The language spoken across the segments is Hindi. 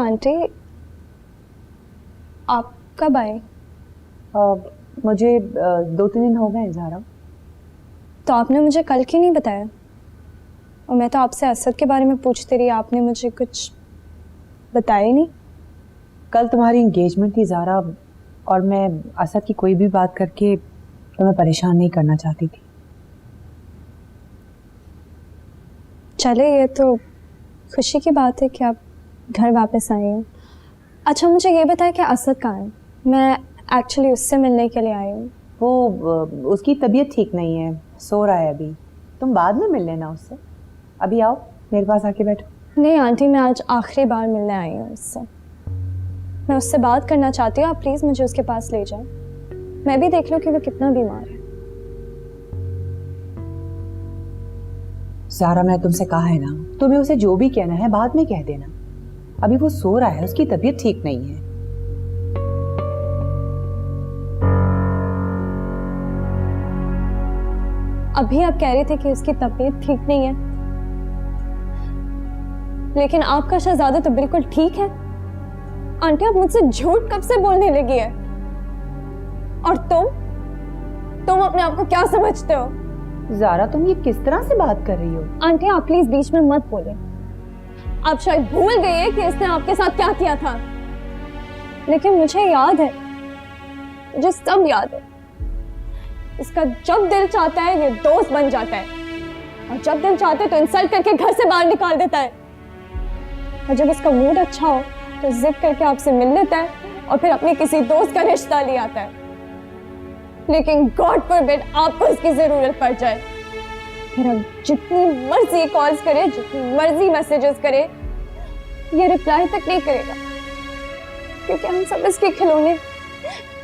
आंटी, आप कब आए? मुझे 2-3 दिन हो गए ज़ारा। तो आपने मुझे कल क्यों नहीं बताया? और मैं तो आपसे असद के बारे में पूछती रही, आपने मुझे कुछ बताया ही नहीं। कल तुम्हारी एंगेजमेंट थी ज़ारा, और मैं असद की कोई भी बात करके तुम्हें परेशान नहीं करना चाहती थी। चले, ये तो खुशी की बात है कि आप घर वापस आए हैं। अच्छा मुझे ये बताया कि असद कहाँ है? मैं एक्चुअली उससे मिलने के लिए आई हूँ। वो उसकी तबीयत ठीक नहीं है, सो रहा है अभी। तुम बाद में मिल लेना उससे। अभी आओ मेरे पास आके बैठो। नहीं आंटी, मैं आज आखिरी बार मिलने आई हूँ उससे। मैं उससे बात करना चाहती हूँ, आप प्लीज़ मुझे उसके पास ले जाओ। मैं भी देख लूँ कि वो कितना बीमार है। ज़ारा, मैंने तुमसे कहा है ना, तुम्हें उसे जो भी कहना है बाद में कह देना। अभी वो सो रहा है, उसकी तबीयत ठीक नहीं है। अभी आप कह रहे थे कि उसकी तबीयत ठीक नहीं है, लेकिन आपका शहजादा तो बिल्कुल ठीक है। आंटी आप मुझसे झूठ कब से बोलने लगी है? और तुम अपने आप को क्या समझते हो? ज़ारा, तुम ये किस तरह से बात कर रही हो? आंटी आप प्लीज बीच में मत बोले। आप शायद भूल गई है कि इसने आपके साथ क्या किया था, लेकिन मुझे याद है, मुझे सब याद है। इसका जब दिल चाहता है ये दोस्त बन जाता है, और जब दिल चाहता है तो इंसल्ट करके घर से बाहर निकाल देता है, और जब इसका मूड अच्छा हो तो जिद करके आपसे मिल लेता है और फिर अपने किसी दोस्त का रिश्ता ले आता है। लेकिन गॉड फॉरबिड आपको इसकी जरूरत पड़ जाए, फिर अब जितनी मर्जी कॉल्स करे, जितनी मर्जी मैसेजेस करे, ये रिप्लाई तक नहीं करेगा, क्योंकि हम सब इसके खिलौने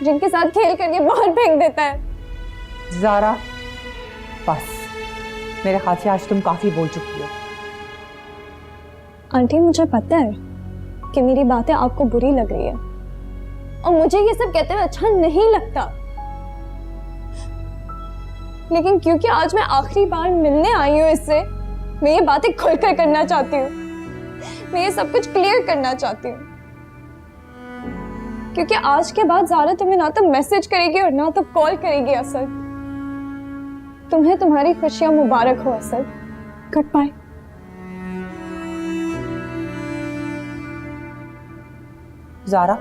जिनके साथ खेल कर ये बाहर फेंक देता है। ज़ारा बस, मेरे ख्याल से आज तुम काफी बोल चुकी हो। आंटी मुझे पता है कि मेरी बातें आपको बुरी लग रही है, और मुझे ये सब कहते हुए अच्छा नहीं लगता, लेकिन क्योंकि आज मैं आखिरी बार मिलने आई हूँ इससे, मैं ये बातें खुलकर करना चाहती हूँ। मैं ये सब कुछ क्लियर करना चाहती हूँ, क्योंकि आज के बाद ज़ारा तुम्हें ना तो मैसेज करेगी और ना तो कॉल करेगी। असद, तुम्हें तुम्हारी खुशियां मुबारक हो असद। Goodbye. ज़ारा,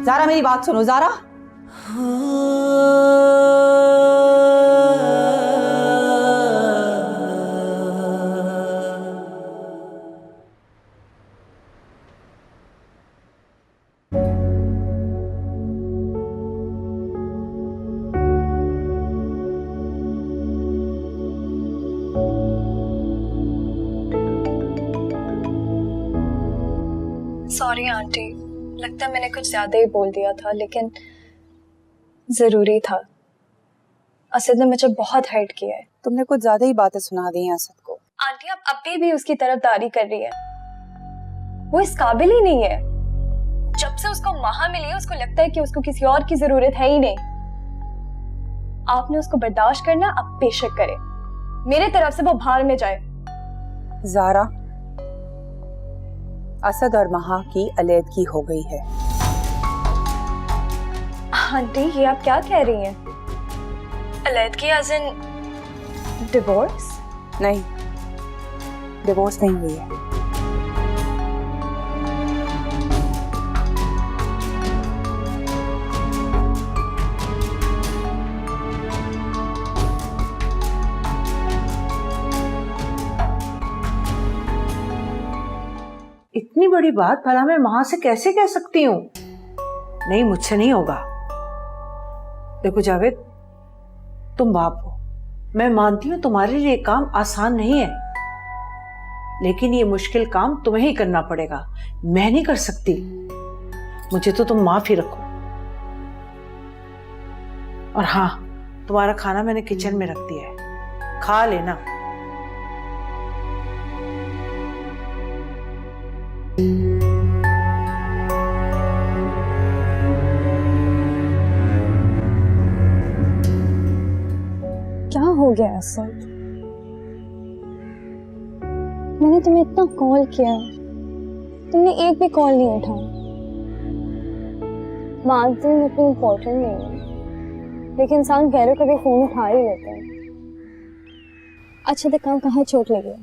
ज़ारा मेरी बात सुनो ज़ारा। सॉरी आंटी, लगता है मैंने कुछ ज्यादा ही बोल दिया था, लेकिन जरूरी था। असद ने मुझे बहुत हर्ट किया है। तुमने कुछ ज्यादा ही बातें सुना दी हैं असद को। आंटी आप अभी भी उसकी तरफदारी कर रही है, वो इस काबिल ही नहीं है। जब से उसको माँ मिली है उसको लगता है कि उसको किसी और की जरूरत है ही नहीं। आपने उसको बर्दाश्त करना, अब बेशक करे, मेरे तरफ से वो बाहर में जाए। ज़ारा, असद और महा की अलैदगी हो गई है। आंटी ये आप क्या कह रही हैं? अलैदगी एज़ इन डिवोर्स? नहीं, डिवोर्स नहीं हुई है। इतनी बड़ी बात भला मैं मां से कैसे कह सकती हूँ? नहीं, मुझसे नहीं होगा। देखो जावेद, तुम बाप हो, मैं मानती हूँ तुम्हारे लिए काम आसान नहीं है, लेकिन ये मुश्किल काम तुम्हें ही करना पड़ेगा, मैं नहीं कर सकती। मुझे तो तुम माफ ही रखो। और हाँ, तुम्हारा खाना मैंने किचन में रख दिया है, खा लेना। क्या हो गया असद? मैंने तुम्हें इतना कॉल किया, तुमने एक भी कॉल नहीं उठाया। मानती हूँ इतनी इम्पोर्टेंट नहीं है, लेकिन इंसान गैरों कभी फोन उठा ही लेते हैं। अच्छा दिखाओ कहाँ चोट लगी है।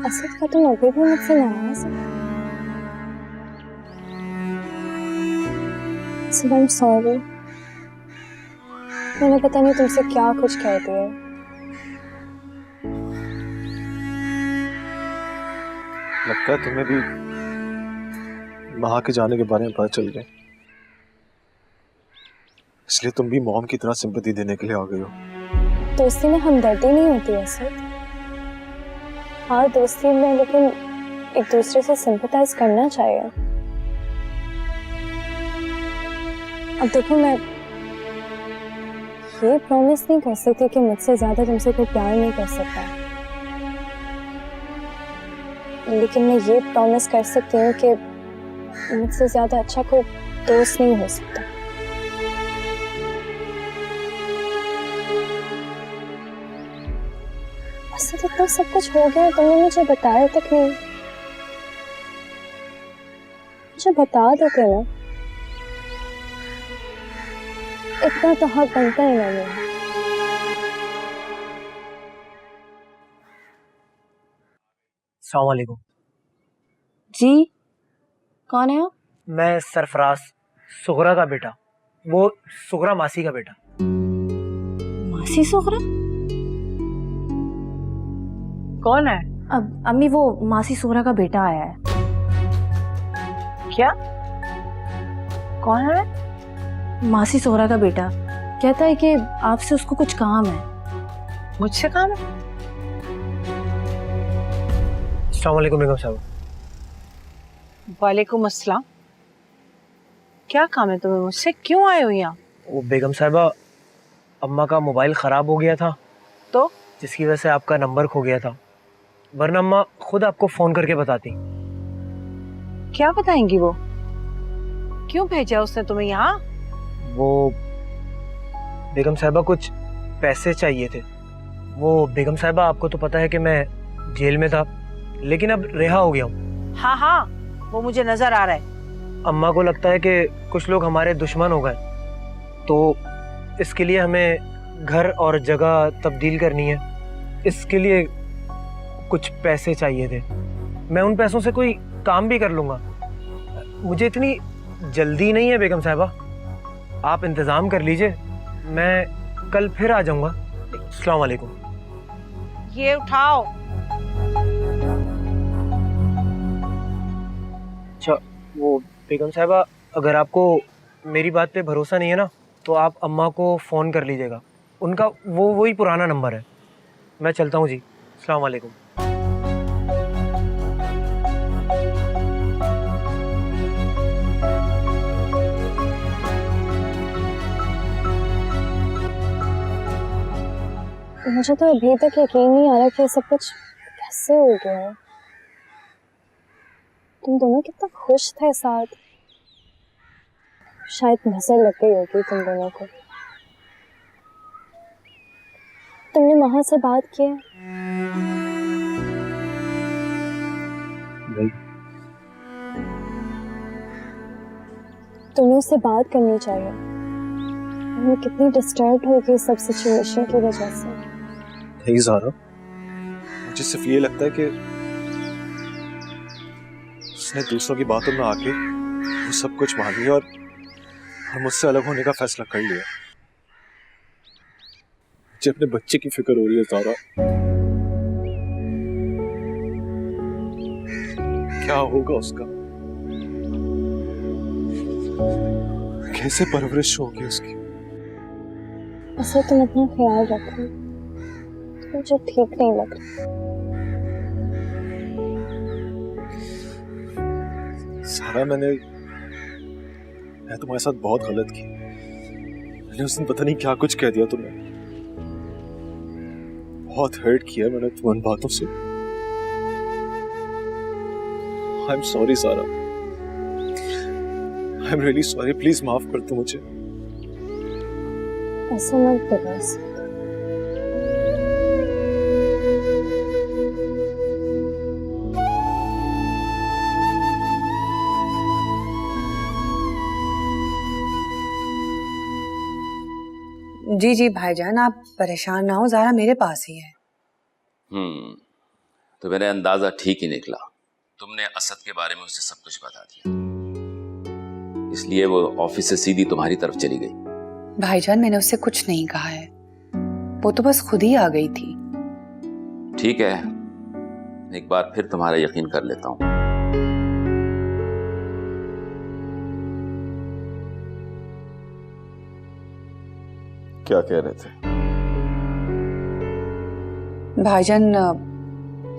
असद का तुम अभी भी मुझसे नाराज हो? Asad, I'm sorry। मैंने पता नहीं तुमसे क्या कुछ कह दिया। लगता है तुम्हें भी महा के जाने के बारे में पता चल गया, इसलिए तुम भी मॉम की तरह सिंपैथी देने के लिए आ गई हो। दोस्ती में हमदर्दी नहीं होती असद। हाँ दोस्ती में, लेकिन एक दूसरे से सिंपैथाइज करना चाहिए। अब देखो, मैं ये प्रॉमिस नहीं कर सकती कि मुझसे ज्यादा तुमसे कोई प्यार नहीं कर सकता, लेकिन मैं ये प्रॉमिस कर सकती हूँ कि मुझसे ज्यादा अच्छा कोई दोस्त नहीं हो सकता। असद, इतना सब कुछ हो गया, तुमने मुझे बताया तक नहीं। मुझे बता देते ना, इतना तो हक बनता है मैंने। अस्सलाम वालेकुम। जी, कौन है आप? मैं सरफराज, सुगरा का बेटा। वो सुगरा मासी का बेटा। मासी सुगरा? कौन है? अब अम्मी, वो मासी सुगरा का बेटा आया है। क्या? कौन है? मासी सुगरा का बेटा कहता है कि आपसे उसको कुछ काम है। मुझसे काम है? अस्सलाम वालेकुम बेगम साहब। वालेकुम अस्सलाम। क्या काम है तुम्हें मुझसे? क्यों आए हो यहाँ? वो बेगम साहिबा, अम्मा का मोबाइल ख़राब हो गया था, तो जिसकी वजह से आपका नंबर खो गया था, वरना अम्मा खुद आपको फ़ोन करके बताती। क्या बताएंगी वो? क्यों भेजा उसने तुम्हें यहाँ? वो बेगम साहिबा, कुछ पैसे चाहिए थे। वो बेगम साहिबा, आपको तो पता है कि मैं जेल में था, लेकिन अब रिहा हो गया हूँ। हाँ हाँ, वो मुझे नजर आ रहा है। अम्मा को लगता है कि कुछ लोग हमारे दुश्मन हो गए, तो इसके लिए हमें घर और जगह तब्दील करनी है। इसके लिए कुछ पैसे चाहिए थे। मैं उन पैसों से कोई काम भी कर लूँगा। मुझे इतनी जल्दी नहीं है बेगम साहिबा, आप इंतज़ाम कर लीजिए, मैं कल फिर आ जाऊँगा। अस्सलाम वालेकुम। ये उठाओ। अच्छा, वो बेगम साहिबा, अगर आपको मेरी बात पे भरोसा नहीं है ना, तो आप अम्मा को फ़ोन कर लीजिएगा। उनका वही पुराना नंबर है। मैं चलता हूँ जी। अस्सलाम वालेकुम। मुझे तो अभी तक यकीन नहीं आ रहा कि ये सब कुछ कैसे हो गया है। तुम दोनों कितना खुश थे साथ। शायद नजर लग गई होगी तुम दोनों को। तुमने वहां से बात की है? नहीं। तुम्हें उससे बात करनी चाहिए। वो कितनी डिस्टर्ब होगी सब सिचुएशन की वजह से। नहीं ज़ारा, मुझे सिर्फ ये लगता है कि उसने दूसरों की बातों में आके वो सब कुछ मान लिया और मुझसे अलग होने का फैसला कर लिया। मुझे अपने बच्चे की फिक्र हो रही है ज़ारा। क्या होगा उसका? कैसे परवरिश होगी उसकी? ऐसे तुम अपना ख्याल रखो, मुझे ठीक नहीं लग रहा। सारा मैंने तुम्हारे साथ बहुत गलत की। मैंने उस दिन पता नहीं क्या कुछ कह दिया तुम्हें। बहुत हर्ट किया मैंने तुम उन बातों से। आई एम सॉरी सारा, I am really sorry. Please माफ कर दो मुझे। ऐसे मत बोलो असद। जी जी भाईजान, आप परेशान ना हो, ज़ारा मेरे पास ही है। तो मेरा अंदाजा ठीक ही निकला। तुमने असद के बारे में उसे सब कुछ बता दिया, इसलिए वो ऑफिस से सीधी तुम्हारी तरफ चली गई। भाईजान, मैंने उससे कुछ नहीं कहा है, वो तो बस खुद ही आ गई थी। ठीक है, एक बार फिर तुम्हारा यकीन कर लेता हूं। क्या कह रहे थे? भाईजान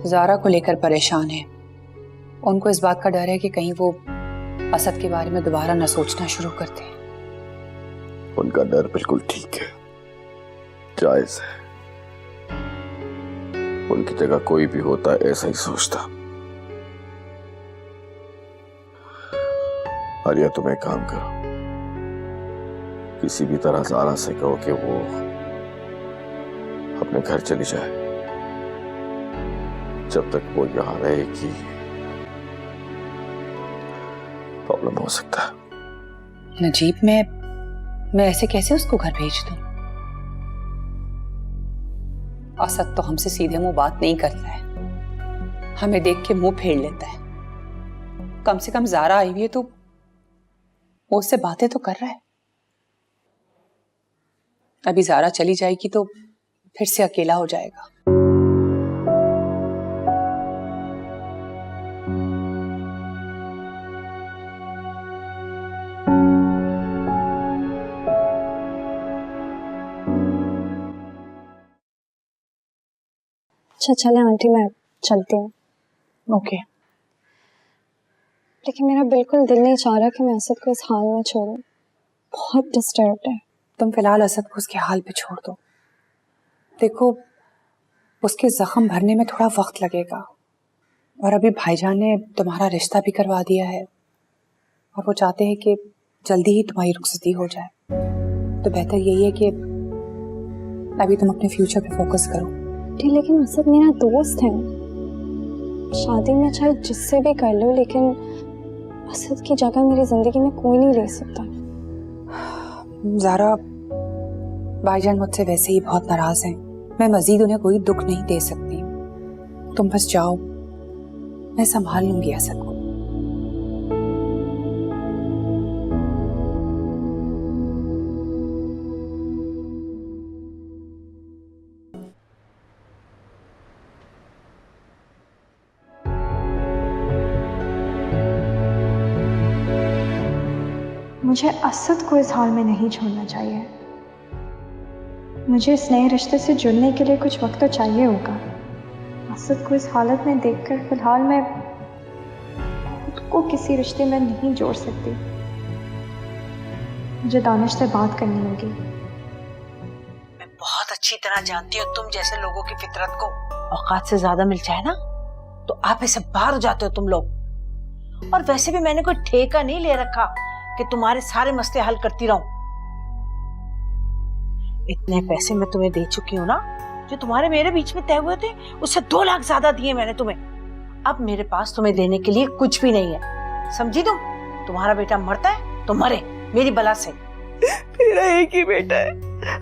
ज़ारा को लेकर परेशान है। उनको इस बात का डर है कि कहीं वो असद के बारे में दोबारा न सोचना शुरू कर दे। उनका डर बिल्कुल ठीक है, जायज है। उनकी जगह कोई भी होता ऐसा ही सोचता। आलिया, तुम एक काम करो, किसी भी तरह ज़ारा से कहो कि वो अपने घर चली जाए। जब तक वो यहां रहेगी प्रॉब्लम हो सकता है। नजीब, मैं ऐसे कैसे उसको घर भेज दूं? असद तो हमसे सीधे मुंह बात नहीं करता है, हमें देख के मुंह फेर लेता है। कम से कम ज़ारा आई हुई है तो वो उससे बातें तो कर रहा है। अभी ज़ारा चली जाएगी तो फिर से अकेला हो जाएगा। अच्छा चले आंटी, मैं चलती हूँ। ओके। लेकिन मेरा बिल्कुल दिल नहीं चाह रहा कि मैं असद को इस हाल में छोड़ूं। बहुत डिस्टर्ब्ड है। तुम फिलहाल असद को उसके हाल पे छोड़ दो। देखो, उसके जख्म भरने में थोड़ा वक्त लगेगा, और अभी भाईजान ने तुम्हारा रिश्ता भी करवा दिया है और वो चाहते हैं कि जल्दी ही तुम्हारी रुखसती हो जाए। तो बेहतर यही है कि अभी तुम अपने फ्यूचर पे फोकस करो। ठीक, लेकिन असद मेरा दोस्त है। शादी में चाहे जिससे भी कर लो, लेकिन असद की जगह मेरी जिंदगी में कोई नहीं ले सकता। ज़ारा, भाईजान मुझसे वैसे ही बहुत नाराज हैं। मैं मजीद उन्हें कोई दुख नहीं दे सकती। तुम बस जाओ, मैं संभाल लूंगी असद को। मुझे असद को इस हाल में नहीं छोड़ना चाहिए। मुझे इस नए रिश्ते से जुड़ने के लिए कुछ वक्त तो चाहिए होगा। असद को इस हालत में देखकर फिलहाल मैं खुद को किसी रिश्ते में नहीं जोड़ सकती। मुझे दानिश से बात करनी होगी। मैं बहुत अच्छी तरह जानती हूँ तुम जैसे लोगों की फितरत को। औकात से ज्यादा मिल जाए ना तो आप ऐसे बाहर हो जाते हो तुम लोग। और वैसे भी मैंने कोई ठेका नहीं ले रखा कि तुम्हारे सारे मसले हल करती रहूं। इतने पैसे मैं तुम्हें दे चुकी हूँ ना, जो तुम्हारे मेरे बीच में तय हुए थे, उससे 2 लाख ज्यादा दिए मैंने तुम्हें। अब मेरे पास तुम्हें देने के लिए कुछ भी नहीं है, समझी तुम? तुम्हारा बेटा मरता है तो मरे, मेरी बला से। मेरा एक ही बेटा है,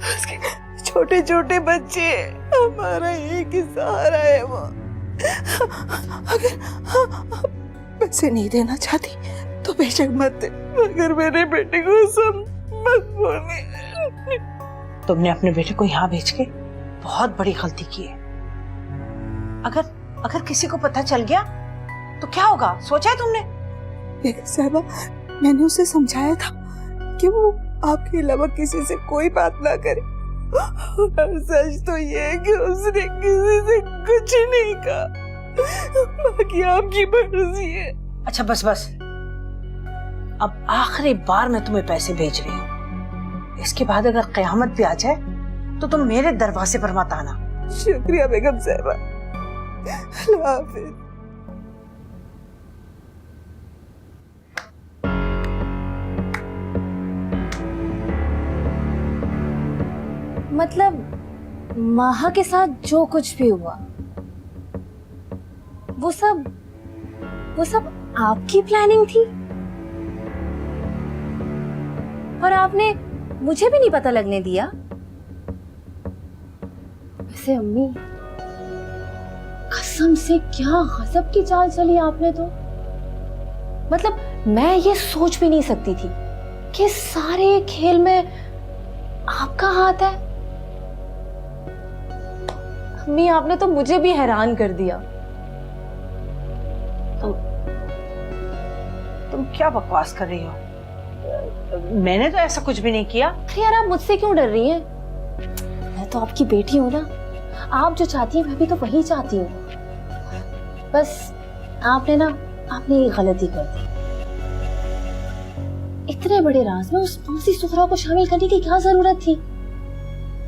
उसके छोटे छोटे बच्चे हैं, हमारा एक ही सहारा है वो। अगर पैसे नहीं देना चाहती तो बेशक मत दे, मगर मेरे बेटे को सब मत बोलने। तुमने अपने बेटे को यहाँ भेज के बहुत बड़ी गलती की है। अगर किसी को पता चल गया तो क्या होगा, सोचा है तुमने? साहबा, मैंने उसे समझाया था कि वो आपके अलावा किसी से कोई बात ना करे। और सच तो ये है कि उसने किसी से कुछ नहीं कहा, बाकी आपकी मर्जी है। अच्छा बस, अब आखिरी बार मैं तुम्हें पैसे भेज रही हूँ। इसके बाद अगर कयामत भी आ जाए तो तुम मेरे दरवाजे पर मत आना। शुक्रिया बेगम साहबा, अल्लाह हाफिज। मतलब माहा के साथ जो कुछ भी हुआ वो सब आपकी प्लानिंग थी और आपने मुझे भी नहीं पता लगने दिया। वैसे अम्मी, कसम से क्या गजब की चाल चली आपने तो। मतलब मैं ये सोच भी नहीं सकती थी कि सारे खेल में आपका हाथ है। अम्मी, आपने तो मुझे भी हैरान कर दिया। तुम क्या बकवास कर रही हो? मैंने तो ऐसा कुछ भी नहीं किया। अरे यार, आप मुझसे क्यों डर रही हैं? मैं तो आपकी बेटी हूं ना। आप जो चाहती हैं मैं भी तो वही चाहती हूँ। बस आपने ये गलती कर दी। इतने बड़े राज में उस मौसी सुहरा को शामिल करने की क्या जरूरत थी?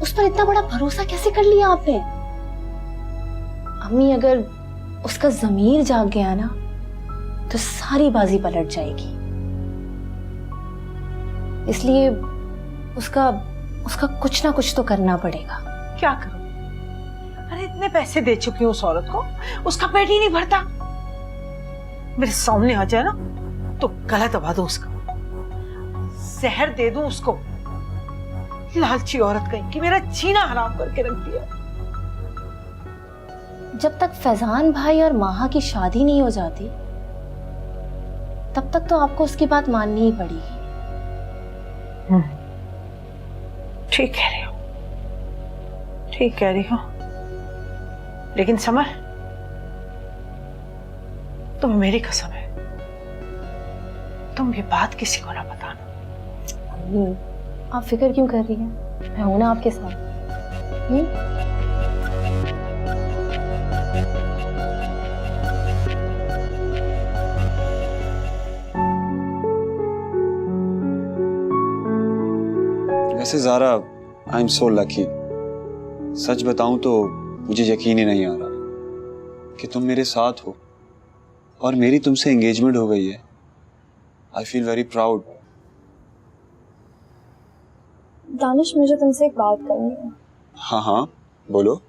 उस पर इतना बड़ा भरोसा कैसे कर लिया आपने? अम्मी, अगर उसका जमीर जाग गया ना तो सारी बाजी पलट जाएगी। इसलिए उसका कुछ ना कुछ तो करना पड़ेगा। क्या करूं? अरे इतने पैसे दे चुकी हूँ उस औरत को, उसका पेट ही नहीं भरता। मेरे सामने आ जाए ना तो गला दबा दूं उसका, जहर दे दूं उसको। लालची औरत कहीं कि मेरा जीना हराम करके रख दिया। जब तक फैजान भाई और माहा की शादी नहीं हो जाती तब तक तो आपको उसकी बात माननी ही पड़ेगी। ठीक कह रही हो, ठीक कह रही हो। लेकिन समर, तुम मेरी कसम है, तुम ये बात किसी को ना बताना। अम्मी, आप फिक्र क्यों कर रही हैं? मैं हूं ना आपके साथ। वैसे Zara, I am so lucky. सच बताऊं तो मुझे यकीन ही नहीं आ रहा कि तुम मेरे साथ हो और मेरी तुमसे एंगेजमेंट हो गई है। I feel very proud. Danish, मुझे तुमसे एक बात करनी है। हाँ हाँ, बोलो।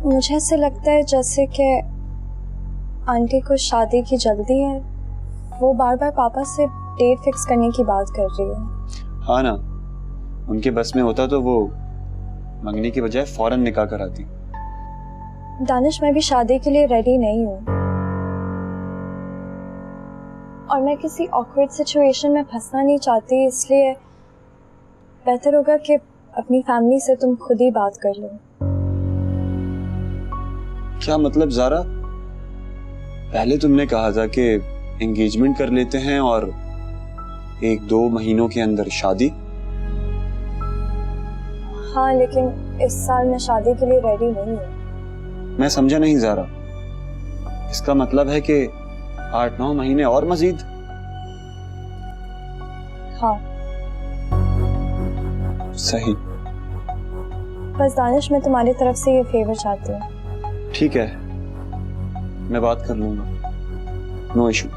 मुझे ऐसे लगता है जैसे कि आंटी को शादी की जल्दी है। वो बार बार पापा से डेट फिक्स करने की बात कर रही है। हाँ ना, उनके बस में होता तो वो मंगनी के बजाय फौरन निकाह कराती। दानिश, मैं भी शादी के लिए रेडी नहीं हूँ और मैं किसी ऑकवर्ड सिचुएशन में फंसना नहीं चाहती, इसलिए बेहतर होगा कि अपनी फैमिली से तुम खुद ही बात कर लो। क्या मतलब ज़ारा? पहले तुमने कहा था कि एंगेजमेंट कर लेते हैं और 1-2 महीनों के अंदर शादी। हाँ, लेकिन इस साल मैं शादी के लिए रेडी नहीं हूँ। मैं समझा नहीं ज़ारा। इसका मतलब है कि 8-9 महीने और मजीद? हाँ। सही। बस दानिश, मैं तुम्हारी तरफ से ये फेवर चाहती हूँ। ठीक है, मैं बात कर लूंगा, नो इशू।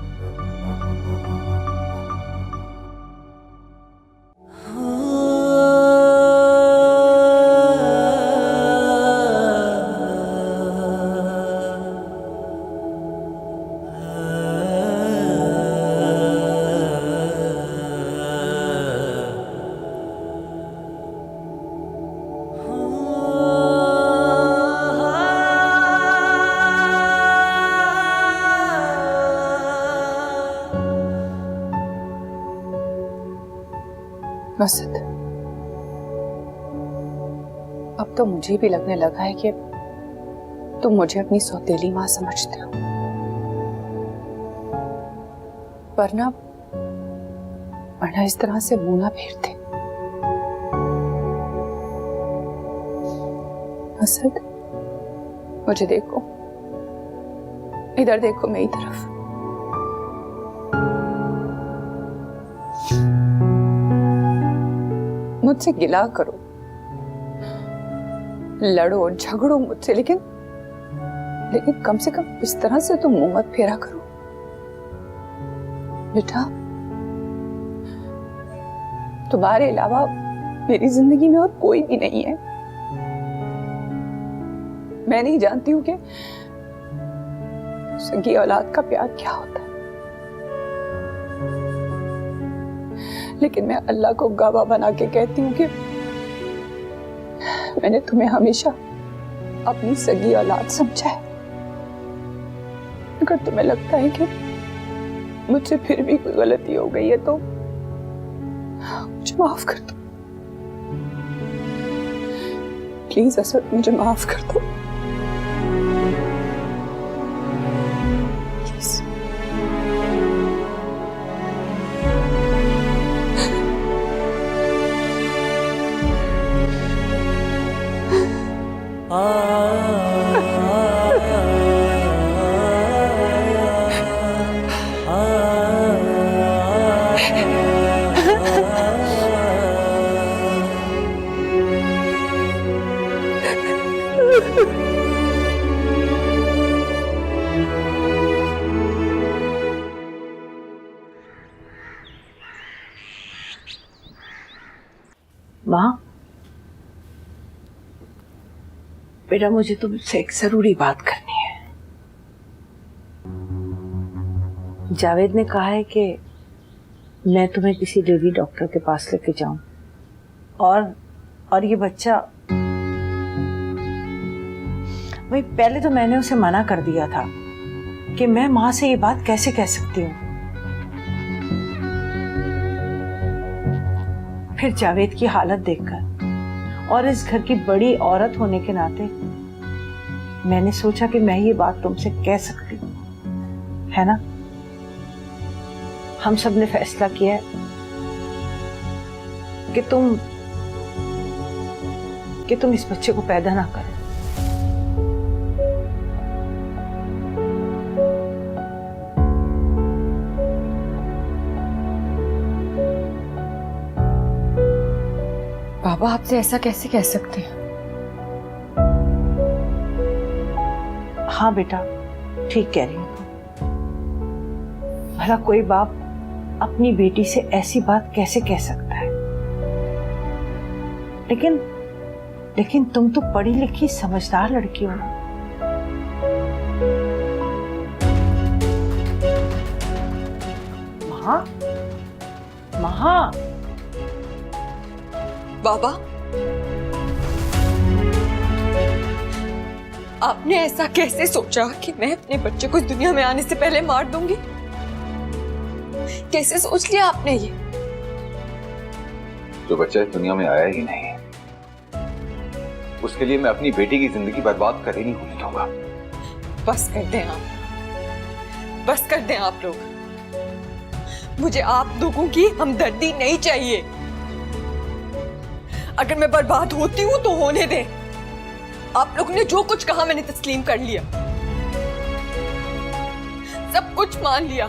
मसद, अब तो मुझे भी लगने लगा है कि तुम मुझे अपनी सौतेली माँ समझते हो, वरना इस तरह से मुंह ना फेरते। मसद, मुझे देखो, इधर देखो मेरी तरफ। मुझसे गिला करो, लड़ो झगड़ो मुझसे, लेकिन कम से कम इस तरह से तुम मुंह मत फेरा करो। बेटा, तुम्हारे अलावा मेरी जिंदगी में और कोई भी नहीं है। मैं नहीं जानती हूँ कि सगी औलाद का प्यार क्या होता है, लेकिन मैं अल्लाह को गवाह बना के कहती हूँ कि मैंने तुम्हें हमेशा अपनी सगी औलाद समझा है। अगर तुम्हें लगता है कि मुझसे फिर भी कोई गलती हो गई है तो मुझे माफ कर दो प्लीज। असद, मुझे माफ कर दो प्लीज। माँ, बेटा मुझे तुमसे एक जरूरी बात करनी है। जावेद ने कहा है कि मैं तुम्हें किसी लेडी डॉक्टर के पास लेके जाऊं और ये बच्चा, भाई पहले तो मैंने उसे मना कर दिया था कि मैं माँ से ये बात कैसे कह सकती हूँ। फिर जावेद की हालत देखकर और इस घर की बड़ी औरत होने के नाते मैंने सोचा कि मैं ये बात तुमसे कह सकती हूँ, है ना। हम सब ने फैसला किया है कि तुम इस बच्चे को पैदा ना करो। बाबा आपसे ऐसा कैसे कह सकते हैं? हाँ बेटा, ठीक कह रही हो तुम। भला कोई बाप अपनी बेटी से ऐसी बात कैसे कह सकता है। लेकिन तुम तो पढ़ी लिखी समझदार लड़की हो ना। महा बाबा, आपने ऐसा कैसे सोचा कि मैं अपने बच्चे को इस दुनिया में आने से पहले मार दूंगी? कैसे सोच लिया आपने ये? जो बच्चा इस दुनिया में आया ही नहीं, उसके लिए मैं अपनी बेटी की जिंदगी बर्बाद कर ही नहीं होने दूंगा। बस कर दें आप, बस कर दें आप लोग। मुझे आप लोगों की हमदर्दी नहीं चाहिए। अगर मैं बर्बाद होती हूं तो होने दें। आप लोगों ने जो कुछ कहा मैंने तस्लीम कर लिया, सब कुछ मान लिया,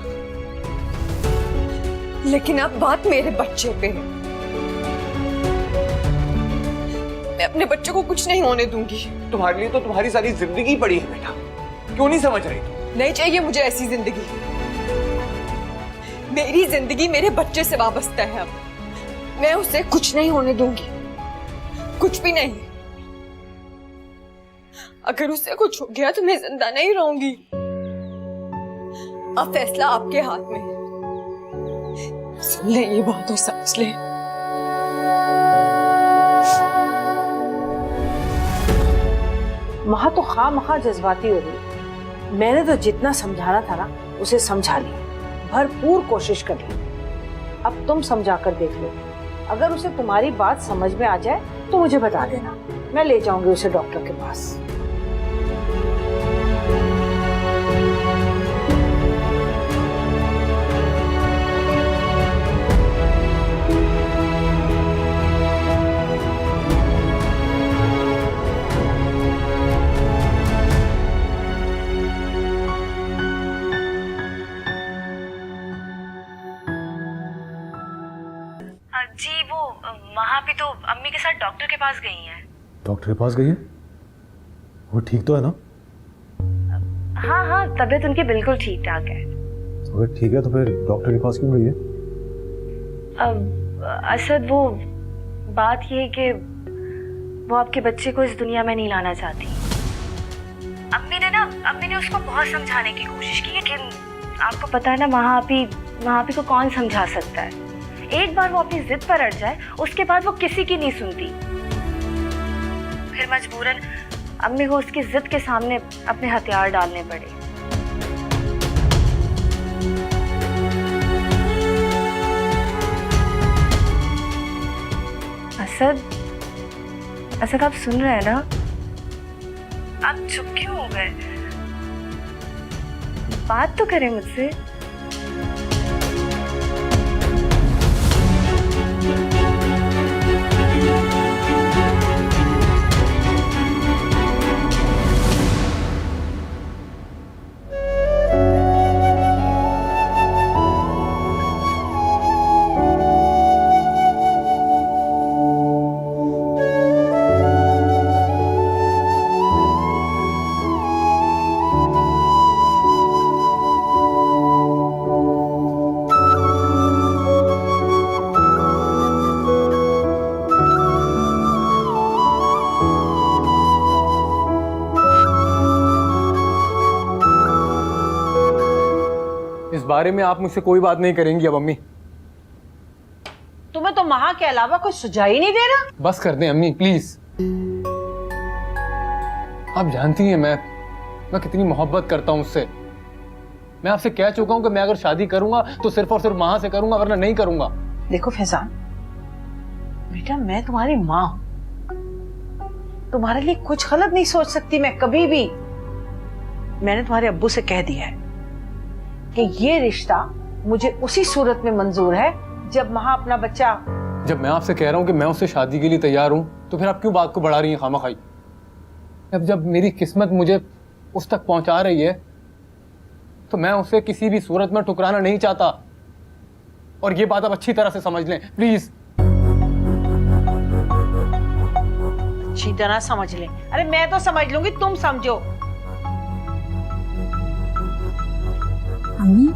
लेकिन अब बात मेरे बच्चे पे है। मैं अपने बच्चे को कुछ नहीं होने दूंगी। तुम्हारे लिए तो तुम्हारी सारी जिंदगी पड़ी है बेटा, क्यों नहीं समझ रही तुम? नहीं चाहिए मुझे ऐसी जिंदगी। मेरी जिंदगी मेरे बच्चे से वाबस्ता है। अब मैं उसे कुछ नहीं होने दूंगी, कुछ भी नहीं। अगर उससे कुछ हो गया तो मैं जिंदा नहीं रहूंगी। अब फैसला आपके हाथ में है। सुन ले ये बात और समझ ले। महा तो खामखा जज्बाती हो रही। मैंने तो जितना समझाना था ना उसे समझा लिया, भरपूर कोशिश कर ली। अब तुम समझा कर देख लो। अगर उसे तुम्हारी बात समझ में आ जाए तो मुझे बता देना, मैं ले जाऊंगी उसे डॉक्टर के पास। जी वो महा भी तो अम्मी के साथ डॉक्टर के पास गई हैं। डॉक्टर के पास गई है? वो ठीक तो है ना? हाँ हाँ, तबीयत उनकी बिल्कुल ठीक ठाक है। अगर ठीक है तो फिर डॉक्टर के पास क्यों गई है? असद, वो बात ये है कि वो आपके बच्चे को इस दुनिया में नहीं लाना चाहती। अम्मी ने उसको बहुत समझाने की कोशिश की, लेकिन आपको पता है ना, महापी को कौन समझा सकता है। एक बार वो अपनी जिद पर अड़ जाए, उसके बाद वो किसी की नहीं सुनती। फिर मजबूरन अम्मी को उसकी जिद के सामने अपने हथियार डालने पड़े। असद, आप सुन रहे हैं ना? आप चुप क्यों हो गए? बात तो करें मुझसे। इस बारे में आप मुझसे कोई बात नहीं करेंगी अब अम्मी। तुम्हें तो महा के अलावा कोई सुझाव ही नहीं दे रहा। बस कर दें अम्मी प्लीज। आप जानती हैं मैं कितनी मोहब्बत करता हूं उससे। मैं आपसे कह चुका हूं कि मैं अगर शादी करूंगा तो सिर्फ और सिर्फ महा से करूंगा, वरना नहीं करूंगा। देखो फैजान बेटा, मैं तुम्हारी माँ हूं, तुम्हारे लिए कुछ गलत नहीं सोच सकती मैं कभी भी। मैंने तुम्हारे अब्बू से कह दिया है कि ये रिश्ता मुझे उसी सूरत में मंजूर है जब महा अपना बच्चा। जब मैं आपसे कह रहा हूं कि मैं उससे शादी के लिए तैयार हूं, तो फिर आप क्यों बात को बढ़ा रही हैं खामखाई? जब मेरी किस्मत मुझे उस तक पहुंचा रही है, तो मैं उसे किसी भी सूरत में ठुकराना नहीं चाहता। और ये बात आप अच्छी तरह से समझ लें प्लीज। अच्छी तरह समझ ले। अरे मैं तो समझ लूंगी, तुम समझो। अम्मी,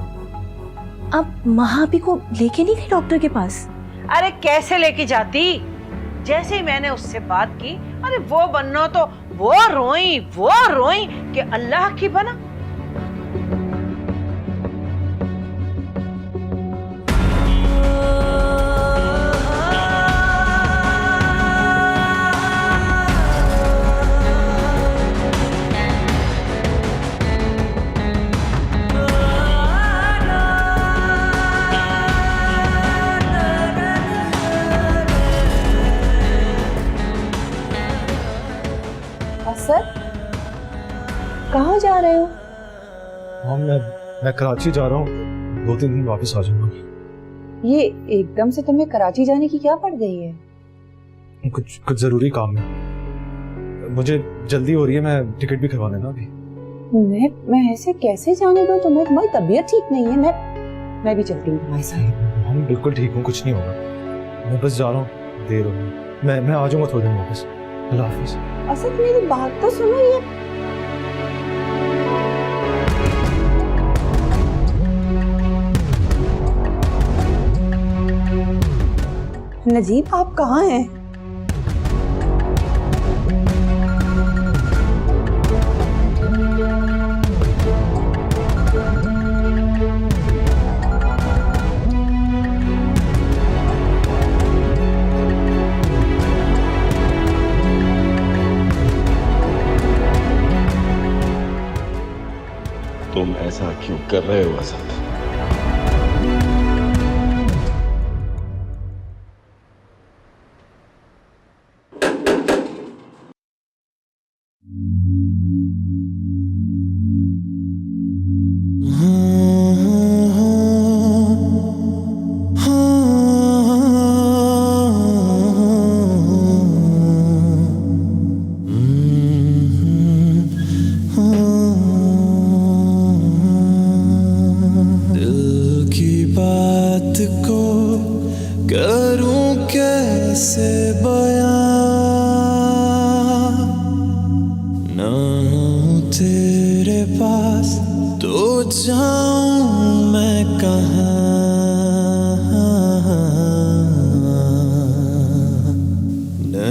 आप महापी को लेके नहीं गई डॉक्टर के पास? अरे कैसे लेके जाती? जैसे ही मैंने उससे बात की, अरे वो बनो तो वो रोई कि अल्लाह की बना। कहाँ जा रहे हो? हाँ, मैं कराची जा रहा हूँ। 2-3 दिन वापस आ जाऊंगा। ये एकदम से तुम्हें कराची जाने की क्या पड़ गई है? कुछ जरूरी काम है, मुझे जल्दी हो रही है। मैं टिकट भी करवा लेना अभी। मैं ऐसे कैसे जाने दूं तुम्हें? तुम्हारी तबीयत ठीक नहीं है। मैं भी चलती हूँ तुम्हारे साथ। हम बिल्कुल ठीक हूँ, कुछ नहीं होगा। मैं बस जा रहा हूँ, देर हो गई। मैं आ जाऊंगा थोड़ी देर वापस। अल्लाह हाफिज। असद मेरी बात तो सुनो। ये नजीब, आप कहाँ हैं? तुम ऐसा क्यों कर रहे हो असद?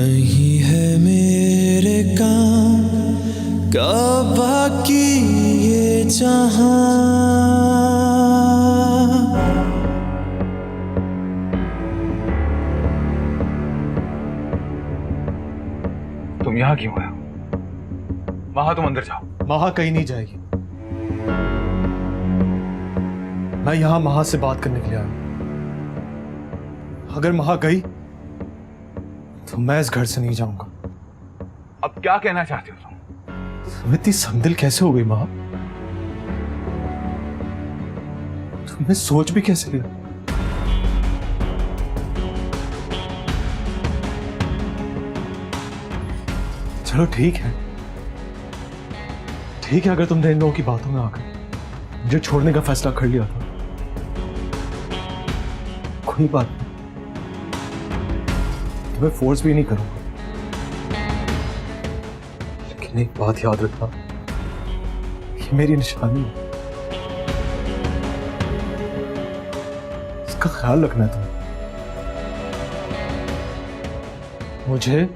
नहीं है मेरे काम का बाकी ये जहां। तुम यहाँ क्यों आए हो? महा तुम अंदर जाओ। महा कहीं नहीं जाएगी। मैं यहां महा से बात करने के लिए आया हूं। अगर महा गई तो मैं इस घर से नहीं जाऊंगा। अब क्या कहना चाहते हो तुम? तुम इतनी समदिल कैसे हो गई महा? तुमने सोच भी कैसे लिया? चलो ठीक है, ठीक है। अगर तुमने इन लोगों की बातों में आकर मुझे छोड़ने का फैसला कर लिया था, कोई बात नहीं, तुम्हें फोर्स भी नहीं करूंगा। लेकिन एक बात याद रखना, ये मेरी निशानी है, इसका ख्याल रखना है तुम्हें। मुझे